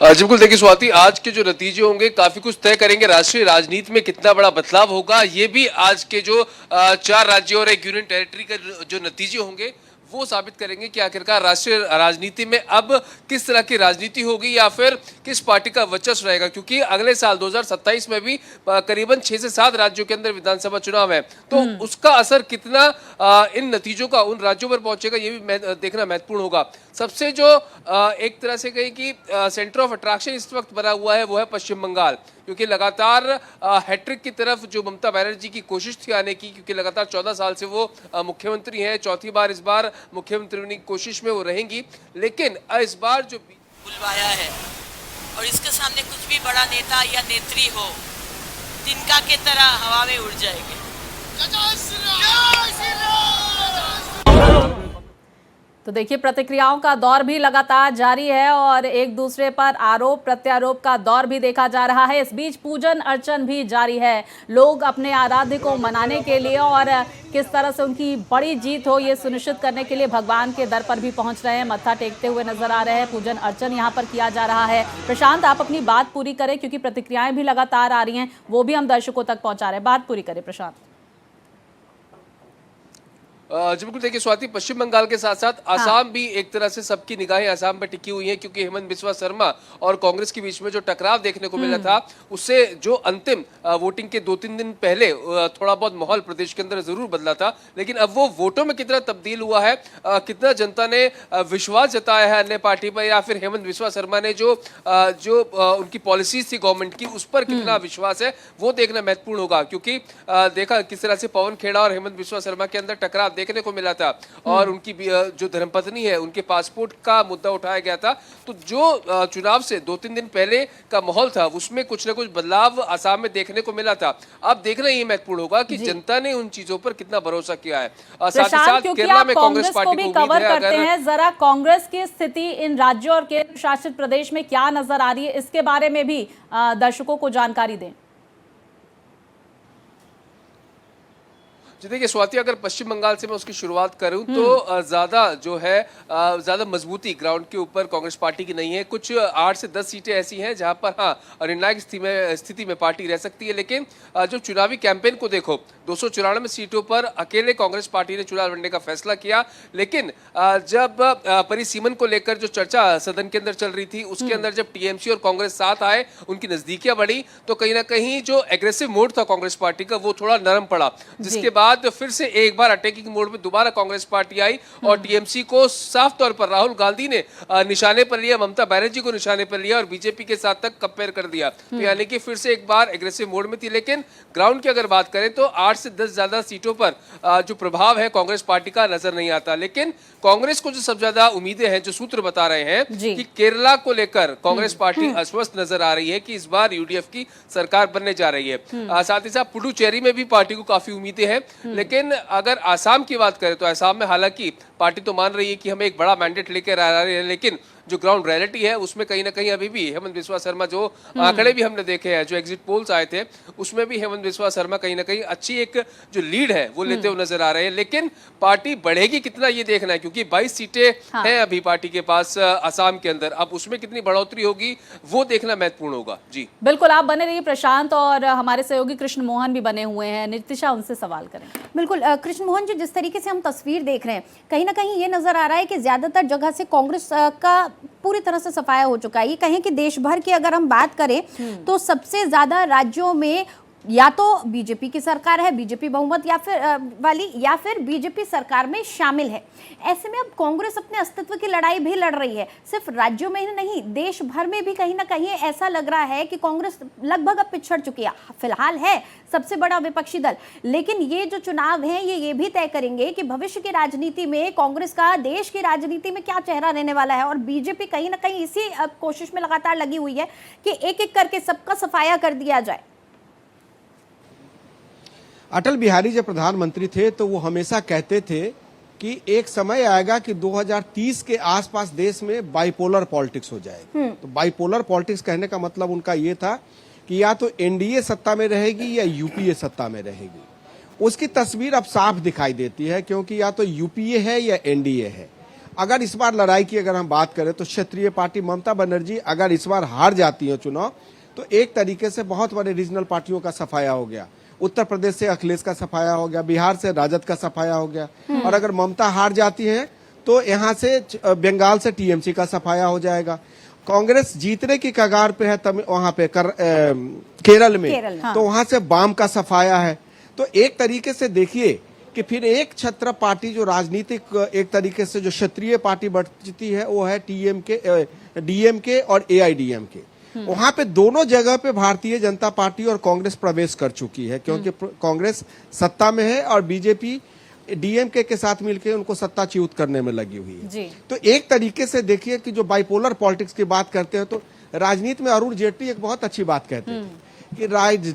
जी बिल्कुल, देखिए स्वाति, आज के जो नतीजे होंगे काफी कुछ तय करेंगे। राष्ट्रीय राजनीति में कितना बड़ा बदलाव होगा ये भी आज के जो 4 राज्यों और 1 यूनियन टेरिटरी के जो नतीजे होंगे वो साबित करेंगे कि आखिरकार राष्ट्रीय राजनीति में अब किस तरह की राजनीति होगी या फिर किस पार्टी का वर्चस्व रहेगा। क्योंकि अगले साल 2027 में भी करीबन 6 से 7 राज्यों के अंदर विधानसभा चुनाव है, तो उसका असर कितना इन नतीजों का उन राज्यों पर पहुंचेगा ये भी देखना महत्वपूर्ण होगा। सबसे जो एक तरह से कहें कि सेंटर ऑफ अट्रैक्शन इस वक्त बना हुआ है वो है पश्चिम बंगाल, क्योंकि लगातार हैट्रिक की तरफ जो ममता बनर्जी की कोशिश थी आने की, क्योंकि लगातार 14 साल से वो मुख्यमंत्री हैं, चौथी बार इस बार मुख्यमंत्री होने की कोशिश में वो रहेंगी, लेकिन इस बार जो बुलवाया है और इसके सामने कुछ भी बड़ा नेता या नेत्री हो, तिनका के तरह हवा में उड़ जाएंगे। तो देखिए, प्रतिक्रियाओं का दौर भी लगातार जारी है और एक दूसरे पर आरोप प्रत्यारोप का दौर भी देखा जा रहा है। इस बीच पूजन अर्चन भी जारी है, लोग अपने आराध्य को मनाने के लिए और किस तरह से उनकी बड़ी जीत हो ये सुनिश्चित करने के लिए भगवान के दर पर भी पहुंच रहे हैं, मत्था टेकते हुए नजर आ रहे हैं। पूजन अर्चन यहां पर किया जा रहा है। प्रशांत, आप अपनी बात पूरी करें, क्योंकि प्रतिक्रियाएं भी लगातार आ रही हैं, वो भी हम दर्शकों तक पहुंचा रहे हैं। बात पूरी करें प्रशांत। जी बिल्कुल, देखिए स्वाति, पश्चिम बंगाल के साथ साथ आसाम भी एक तरह से सबकी निगाहें आसाम पर टिकी हुई हैं, क्योंकि हेमंत बिस्वा शर्मा और कांग्रेस के बीच में जो टकराव देखने को मिला था, उससे जो अंतिम वोटिंग के 2-3 दिन पहले थोड़ा बहुत माहौल प्रदेश के अंदर जरूर बदला था, लेकिन अब वो वोटों में कितना तब्दील हुआ है, कितना जनता ने विश्वास जताया है अन्य पार्टी पर, या फिर हेमंत बिस्वा शर्मा ने जो उनकी पॉलिसीज थी गवर्नमेंट की, उस पर कितना विश्वास है, वो देखना महत्वपूर्ण होगा। क्योंकि देखा किस तरह से पवन खेड़ा और हेमंत बिस्वा शर्मा के अंदर टकराव देखने को मिला था, और उनकी जो धर्मपत्नी है उनके पासपोर्ट का मुद्दा उठाया गया था। तो जो चुनाव से 2-3 दिन पहले का माहौल था, उसमें कुछ न कुछ बदलाव आसाम में देखने को मिला था। अब देखना ये महत्वपूर्ण होगा कि जनता ने उन चीजों पर कितना भरोसा किया है। साथ ही साथ केरला में कांग्रेस पार्टी को कवर करते हैं, जरा कांग्रेस की स्थिति इन राज्यों और केंद्र शासित प्रदेश में क्या नजर आ रही है, इसके बारे में भी दर्शकों को जानकारी दें। जी देखिए स्वाति, अगर पश्चिम बंगाल से मैं उसकी शुरुआत करूं तो ज्यादा जो है ज्यादा मजबूती ग्राउंड के ऊपर कांग्रेस पार्टी की नहीं है। कुछ 8 से 10 सीटें ऐसी हैं जहां पर निर्णायक स्थिति में पार्टी रह सकती है, लेकिन जो चुनावी कैंपेन को देखो, 294 सीटों पर अकेले कांग्रेस पार्टी ने चुनाव लड़ने का फैसला किया। लेकिन जब परिसीमन को लेकर जो चर्चा सदन के अंदर चल रही थी, उसके अंदर जब टीएमसी और कांग्रेस साथ आए, उनकी नजदीकियां बढ़ी, तो कहीं ना कहीं जो एग्रेसिव मोड था कांग्रेस पार्टी का, वो थोड़ा नरम पड़ा, जिसके बाद फिर से एक बार अटैकिंग मोड में दोबारा कांग्रेस पार्टी आई और टीएमसी को साफ तौर पर राहुल गांधी ने निशाने पर लिया, ममता बनर्जी को निशाने पर लिया और बीजेपी के साथ तक कंपेयर कर दिया। तो यानी कि फिर से एक बार एग्रेसिव मोड में थी। लेकिन ग्राउंड की अगर बात करें तो 8 से 10 ज्यादा सीटों पर जो प्रभाव है कांग्रेस पार्टी का नजर नहीं आता। लेकिन कांग्रेस को जो सबसे ज्यादा उम्मीदें हैं, जो सूत्र बता रहे हैं कि केरला को लेकर कांग्रेस पार्टी अस्वस्थ नजर आ रही है कि इस बार यूडीएफ की सरकार बनने जा रही है। साथ ही साथ पुडुचेरी में भी पार्टी को काफी उम्मीदें हैं। लेकिन अगर आसाम की बात करें तो आसाम में हालांकि पार्टी तो मान रही है कि हम एक बड़ा मैंडेट लेकर आ रहे हैं, लेकिन जो ग्राउंड रियलिटी है उसमें कहीं ना कहीं अभी भी हेमंत बिस्वा शर्मा, जो आंकड़े भी हमने देखे हैं, जो एग्जिट पोल्स आए थे, उसमें भी हेमंत बिस्वा शर्मा कहीं ना कहीं अच्छी एक जो लीड है वो लेते हुए नजर आ रहे हैं। लेकिन पार्टी बढ़ेगी कितना ये देखना है, क्योंकि 22 सीटें हैं अभी पार्टी के पास आसाम के अंदर। अब उसमें कितनी बढ़ोतरी होगी वो देखना महत्वपूर्ण होगा। जी बिल्कुल, आप बने रहिए प्रशांत, और हमारे सहयोगी कृष्ण मोहन भी बने हुए हैं, नितिशा उनसे सवाल करें। बिल्कुल कृष्ण मोहन जी, जिस तरीके से हम तस्वीर देख रहे हैं, कहीं ना कहीं ये नजर आ रहा है कि ज्यादातर जगह से कांग्रेस का पूरी तरह से सफाया हो चुका है। ये कहें कि देश भर की अगर हम बात करें तो सबसे ज्यादा राज्यों में या तो बीजेपी की सरकार है, बीजेपी बहुमत या फिर बीजेपी सरकार में शामिल है। ऐसे में अब कांग्रेस अपने अस्तित्व की लड़ाई भी लड़ रही है, सिर्फ राज्यों में ही नहीं, देश भर में भी कहीं ना कहीं ऐसा लग रहा है कि कांग्रेस लगभग अब पिछड़ चुकी है। फिलहाल है सबसे बड़ा विपक्षी दल, लेकिन ये जो चुनाव है ये भी तय करेंगे कि भविष्य की राजनीति में कांग्रेस का देश की राजनीति में क्या चेहरा रहने वाला है। और बीजेपी कहीं ना कहीं इसी कोशिश में लगातार लगी हुई है कि एक एक करके सबका सफाया कर दिया जाए। अटल बिहारी जब प्रधानमंत्री थे तो वो हमेशा कहते थे कि एक समय आएगा कि 2030 के आसपास देश में बाइपोलर पॉलिटिक्स हो जाएगी। तो बाइपोलर पॉलिटिक्स कहने का मतलब उनका ये था कि या तो एनडीए सत्ता में रहेगी या यूपीए सत्ता में रहेगी। उसकी तस्वीर अब साफ दिखाई देती है, क्योंकि या तो यूपीए है या एनडीए है। अगर इस बार लड़ाई की अगर हम बात करें तो क्षेत्रीय पार्टी ममता बनर्जी अगर इस बार हार जाती है चुनाव, तो एक तरीके से बहुत बड़े रीजनल पार्टियों का सफाया हो गया। उत्तर प्रदेश से अखिलेश का सफाया हो गया, बिहार से राजद का सफाया हो गया, और अगर ममता हार जाती है तो यहाँ से बंगाल से टीएमसी का सफाया हो जाएगा। कांग्रेस जीतने की कगार पे है वहां पे केरल में, तो वहां से वाम का सफाया है। तो एक तरीके से देखिए कि फिर एक छत्र पार्टी जो राजनीतिक एक तरीके से जो क्षेत्रीय पार्टी बढ़ती है वो है डीएमके और एआईडीएमके। वहां पे दोनों जगह पे भारतीय जनता पार्टी और कांग्रेस प्रवेश कर चुकी है, क्योंकि कांग्रेस सत्ता में है और बीजेपी डीएमके के साथ मिलकर उनको सत्ता च्युत करने में लगी हुई है। तो एक तरीके से देखिए कि जो बाइपोलर पॉलिटिक्स की बात करते हैं, तो राजनीति में अरुण जेटली एक बहुत अच्छी बात कहते थे कि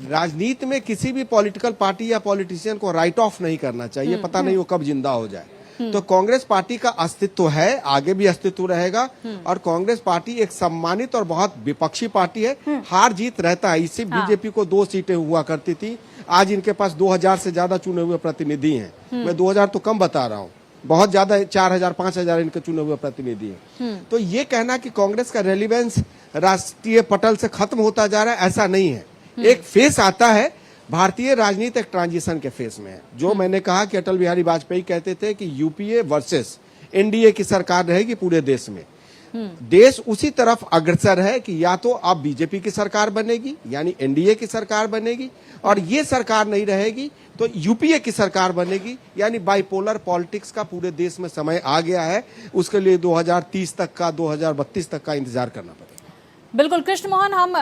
राजनीति में किसी भी पॉलिटिकल पार्टी या पॉलिटिशियन को राइट ऑफ नहीं करना चाहिए, पता नहीं वो कब जिंदा हो जाए। तो कांग्रेस पार्टी का अस्तित्व है, आगे भी अस्तित्व रहेगा, और कांग्रेस पार्टी एक सम्मानित और बहुत विपक्षी पार्टी है। हार जीत रहता है, इससे बीजेपी को 2 सीटें हुआ करती थी, आज इनके पास 2000 से ज्यादा चुने हुए प्रतिनिधि हैं। मैं 2000 तो कम बता रहा हूँ, बहुत ज्यादा 4000 5000 इनके चुने हुए प्रतिनिधि हैं। तो ये कहना कि कांग्रेस का रेलिवेंस राष्ट्रीय पटल से खत्म होता जा रहा है, ऐसा नहीं है। एक फेस आता है भारतीय राजनीति एक ट्रांजिशन के फेस में है। जो मैंने कहा कि अटल बिहारी वाजपेयी कहते थे कि यूपीए वर्सेस एनडीए की सरकार रहेगी पूरे देश में। देश उसी तरफ अग्रसर है कि या तो अब बीजेपी की सरकार बनेगी यानी एनडीए की सरकार बनेगी, और ये सरकार नहीं रहेगी तो यूपीए की सरकार बनेगी, यानी बाइपोलर पॉलिटिक्स का पूरे देश में समय आ गया है। उसके लिए 2030 तक का 2032 तक का इंतजार करना पड़ेगा। बिल्कुल कृष्ण मोहन, हम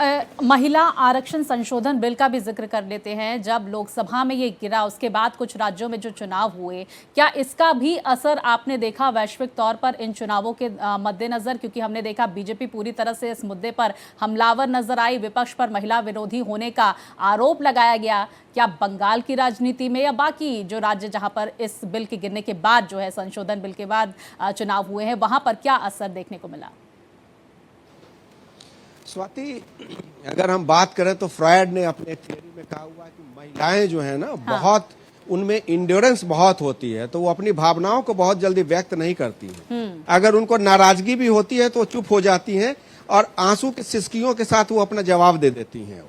महिला आरक्षण संशोधन बिल का भी जिक्र कर लेते हैं। जब लोकसभा में ये गिरा उसके बाद कुछ राज्यों में जो चुनाव हुए, क्या इसका भी असर आपने देखा वैश्विक तौर पर इन चुनावों के मद्देनजर? क्योंकि हमने देखा बीजेपी पूरी तरह से इस मुद्दे पर हमलावर नजर आई, विपक्ष पर महिला विरोधी होने का आरोप लगाया गया। क्या बंगाल की राजनीति में या बाकी जो राज्य जहां पर इस बिल के गिरने के बाद जो है संशोधन बिल के बाद चुनाव हुए हैं, वहां पर क्या असर देखने को मिला? स्वाति, अगर हम बात करें तो फ्रॉयड ने अपने थ्योरी में कहा हुआ कि महिलाएं जो है ना, बहुत उनमें इंड्योरेंस बहुत होती है, तो वो अपनी भावनाओं को बहुत जल्दी व्यक्त नहीं करती हैं। अगर उनको नाराजगी भी होती है तो वो चुप हो जाती हैं और आंसू के सिसकियों के साथ वो अपना जवाब दे देती हैं।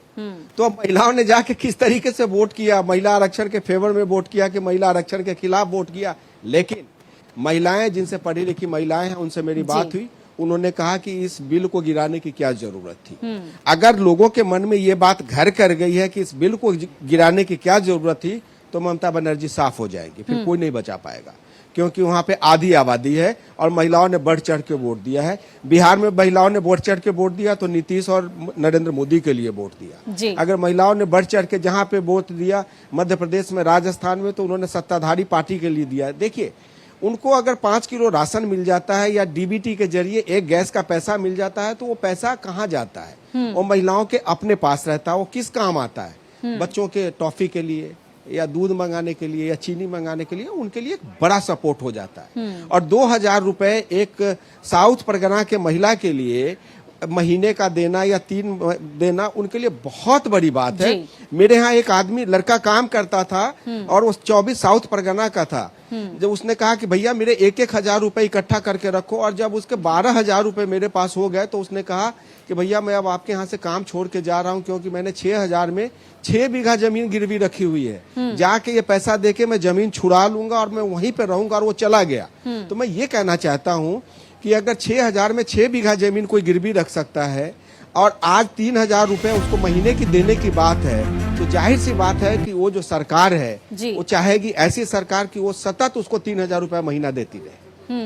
तो महिलाओं ने जाके किस तरीके से वोट किया, महिला आरक्षण के फेवर में वोट किया कि महिला आरक्षण के खिलाफ वोट किया। लेकिन महिलाएं, जिनसे पढ़ी लिखी महिलाएं हैं, उनसे मेरी बात हुई, उन्होंने कहा कि इस बिल को गिराने की क्या जरूरत थी। अगर लोगों के मन में ये बात घर कर गई है कि इस बिल को गिराने की क्या जरूरत थी, तो ममता बनर्जी साफ हो जाएगी, फिर कोई नहीं बचा पाएगा, क्योंकि वहां पे आधी आबादी है और महिलाओं ने बढ़ चढ़ के वोट दिया है। बिहार में महिलाओं ने बढ़ चढ़ के वोट दिया तो नीतीश और नरेंद्र मोदी के लिए वोट दिया। अगर महिलाओं ने बढ़ चढ़ के जहां पे वोट दिया मध्य प्रदेश में, राजस्थान में, तो उन्होंने सत्ताधारी पार्टी के लिए दिया। देखिए, उनको अगर 5 किलो राशन मिल जाता है या डीबीटी के जरिए एक गैस का पैसा मिल जाता है, तो वो पैसा कहाँ जाता है? वो महिलाओं के अपने पास रहता है। वो किस काम आता है? बच्चों के टॉफी के लिए या दूध मंगाने के लिए या चीनी मंगाने के लिए, उनके लिए एक बड़ा सपोर्ट हो जाता है। और 2000 रुपए एक साउथ परगना के महिला के लिए महीने का देना या 3 देना उनके लिए बहुत बड़ी बात है। मेरे यहाँ एक आदमी लड़का काम करता था और वो 24 साउथ परगना का था। जब उसने कहा कि भैया मेरे 1-1 हजार रुपए इकट्ठा करके रखो, और जब उसके 12,000 रुपए मेरे पास हो गए तो उसने कहा कि भैया मैं अब आपके यहाँ से काम छोड़ के जा रहा हूँ, क्योंकि मैंने 6,000 में 6 बीघा जमीन गिरवी रखी हुई है। जाके ये पैसा देके मैं जमीन छुड़ा लूंगा और मैं वहीं पे रहूंगा। और वो चला गया। तो मैं ये कहना चाहता हूँ कि अगर 6,000 में 6 बीघा जमीन कोई गिरवी रख सकता है और आज 3,000 रुपए उसको महीने की देने की बात है, तो जाहिर सी बात है कि वो जो सरकार है वो चाहेगी ऐसी सरकार कि वो सतत उसको 3,000 रुपए महीना देती रहे।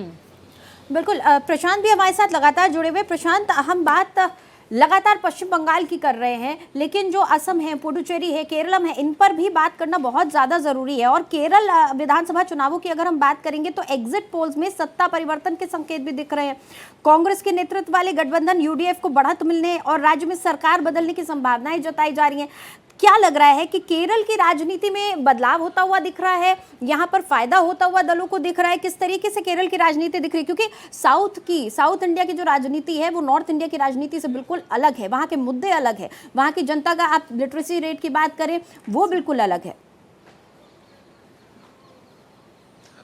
बिल्कुल। प्रशांत भी हमारे साथ लगातार जुड़े हुए। प्रशांत, हम बात लगातार पश्चिम बंगाल की कर रहे हैं, लेकिन जो असम है, पुडुचेरी है, केरलम है, इन पर भी बात करना बहुत ज्यादा जरूरी है। और केरल विधानसभा चुनावों की अगर हम बात करेंगे तो एग्जिट पोल्स में सत्ता परिवर्तन के संकेत भी दिख रहे हैं। कांग्रेस के नेतृत्व वाले गठबंधन यूडीएफ को बढ़त मिलने और राज्य में सरकार बदलने की संभावनाएं जताई जा रही हैं। क्या लग रहा है कि केरल की राजनीति में बदलाव होता हुआ दिख रहा है, यहाँ पर फायदा होता हुआ दलों को दिख रहा है? किस तरीके से केरल की राजनीति दिख रही है? क्योंकि साउथ इंडिया की जो राजनीति है वो नॉर्थ इंडिया की राजनीति से बिल्कुल अलग है। वहाँ के मुद्दे अलग है, वहाँ की जनता का आप लिटरेसी रेट की बात करें वो बिल्कुल अलग है।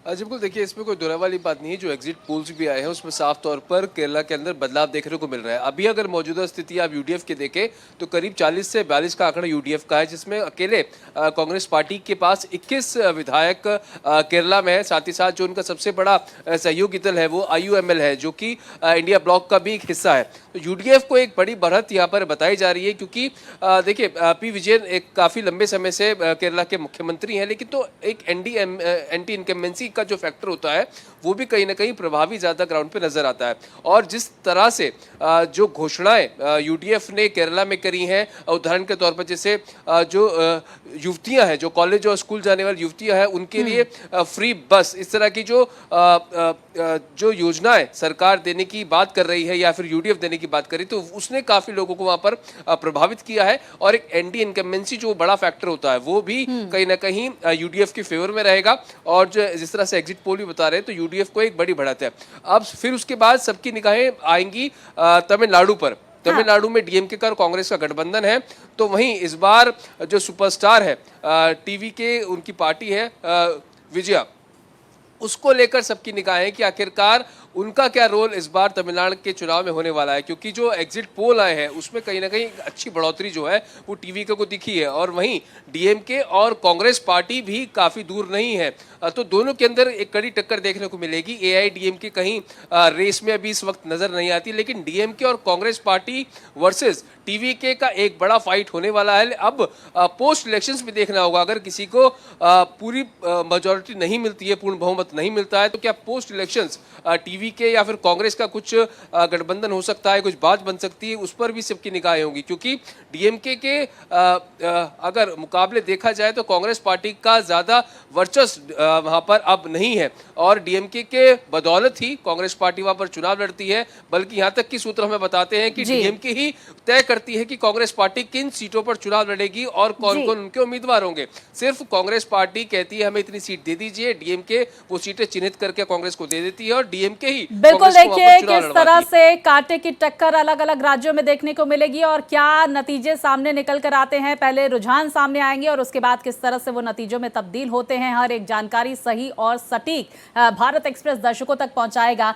बिल्कुल, देखिए इसमें कोई दोहरा वाली बात नहीं है। जो एग्जिट पोल्स भी आए हैं उसमें साफ तौर पर केरला के अंदर बदलाव देखने को मिल रहा है। अभी अगर मौजूदा स्थिति आप यूडीएफ के देखें तो करीब 40 से 42 का आंकड़ा यूडीएफ का है, जिसमें अकेले कांग्रेस पार्टी के पास 21 विधायक केरला में है। साथ ही साथ जो उनका सबसे बड़ा सहयोगी दल है वो IUML है, जो कि इंडिया ब्लॉक का भी एक हिस्सा है। तो यूडीएफ को एक बड़ी बढ़त यहाँ पर बताई जा रही है, क्योंकि देखिए पी विजयन एक काफ़ी लंबे समय से केरला के मुख्यमंत्री हैं, लेकिन तो एक एंटी इनकम्बेंसी का जो फैक्टर होता है वो भी कहीं ना कहीं प्रभावी ज्यादा ग्राउंड पे नजर आता है। और जिस तरह से जो घोषणाएं यूडीएफ ने केरला में करी हैं, उदाहरण के तौर पर जैसे जो युवतियां हैं, जो कॉलेज और स्कूल जाने वाली युवतियां हैं, उनके लिए फ्री बस, इस तरह की जो योजनाएं सरकार देने की बात कर रही है या फिर यूडीएफ देने की बात करी, तो उसने काफी लोगों को वहां पर प्रभावित किया है। और एक एंटी इनकम्बेंसी जो बड़ा फैक्टर होता है वो भी कहीं ना कहीं यूडीएफ के फेवर में रहेगा। और जिस तरह से एग्जिट पोल भी बता रहे हैं तो यूडीएफ को एक बड़ी बढ़त है। अब फिर उसके बाद सबकी निगाहें आएंगी तमिलनाडु पर। तमिलनाडु में डीएमके का और कांग्रेस का गठबंधन है, तो वहीं इस बार जो सुपरस्टार है टीवी के, उनकी पार्टी है विजया, उसको लेकर सबकी निगाहें कि आखिरकार उनका क्या रोल इस बार तमिलनाडु के चुनाव में होने वाला है, क्योंकि जो एग्जिट पोल आए हैं उसमें कहीं ना कहीं अच्छी बढ़ोतरी जो है वो टीवीके को दिखी है, और वहीं डीएमके और कांग्रेस पार्टी भी काफी दूर नहीं है। तो दोनों के अंदर एक कड़ी टक्कर देखने को मिलेगी। एआईडीएमके कहीं रेस में अभी इस वक्त नजर नहीं आती, लेकिन डीएमके और कांग्रेस पार्टी वर्सेस टीवीके का एक बड़ा फाइट होने वाला है। अब पोस्ट इलेक्शंस में देखना होगा, अगर किसी को पूरी मेजॉरिटी नहीं मिलती है, पूर्ण बहुमत नहीं मिलता है, तो क्या पोस्ट इलेक्शंस टीवीके या फिर कांग्रेस का कुछ गठबंधन हो सकता है, कुछ बात बन सकती है, उस पर भी सबकी निगाहें होंगी। क्योंकि डीएमके के अगर मुकाबले देखा जाए तो कांग्रेस पार्टी का ज्यादा वर्चस्व वहां पर अब नहीं है, और डीएमके के बदौलत ही कांग्रेस पार्टी वहां पर चुनाव लड़ती है। बल्कि यहां तक कि सूत्र हमें बताते हैं कि डीएमके ही तय करती है कि कांग्रेस पार्टी किन सीटों पर चुनाव लड़ेगी और कौन कौन उनके उम्मीदवार होंगे। सिर्फ कांग्रेस पार्टी कहती है हमें इतनी सीट दे दीजिए, डीएमके वो सीटें चिन्हित करके कांग्रेस को दे देती है, और डीएमके ही बिल्कुल देखिए किस तरह से कांटे की टक्कर अलग अलग राज्यों में देखने को मिलेगी और क्या नतीजे सामने निकल कर आते हैं। पहले रुझान सामने आएंगे और उसके बाद किस तरह से वो नतीजों में तब्दील होते हैं। हर एक जानकारी सही और सटीक भारत एक्सप्रेस दर्शकों तक पहुंचाएगा।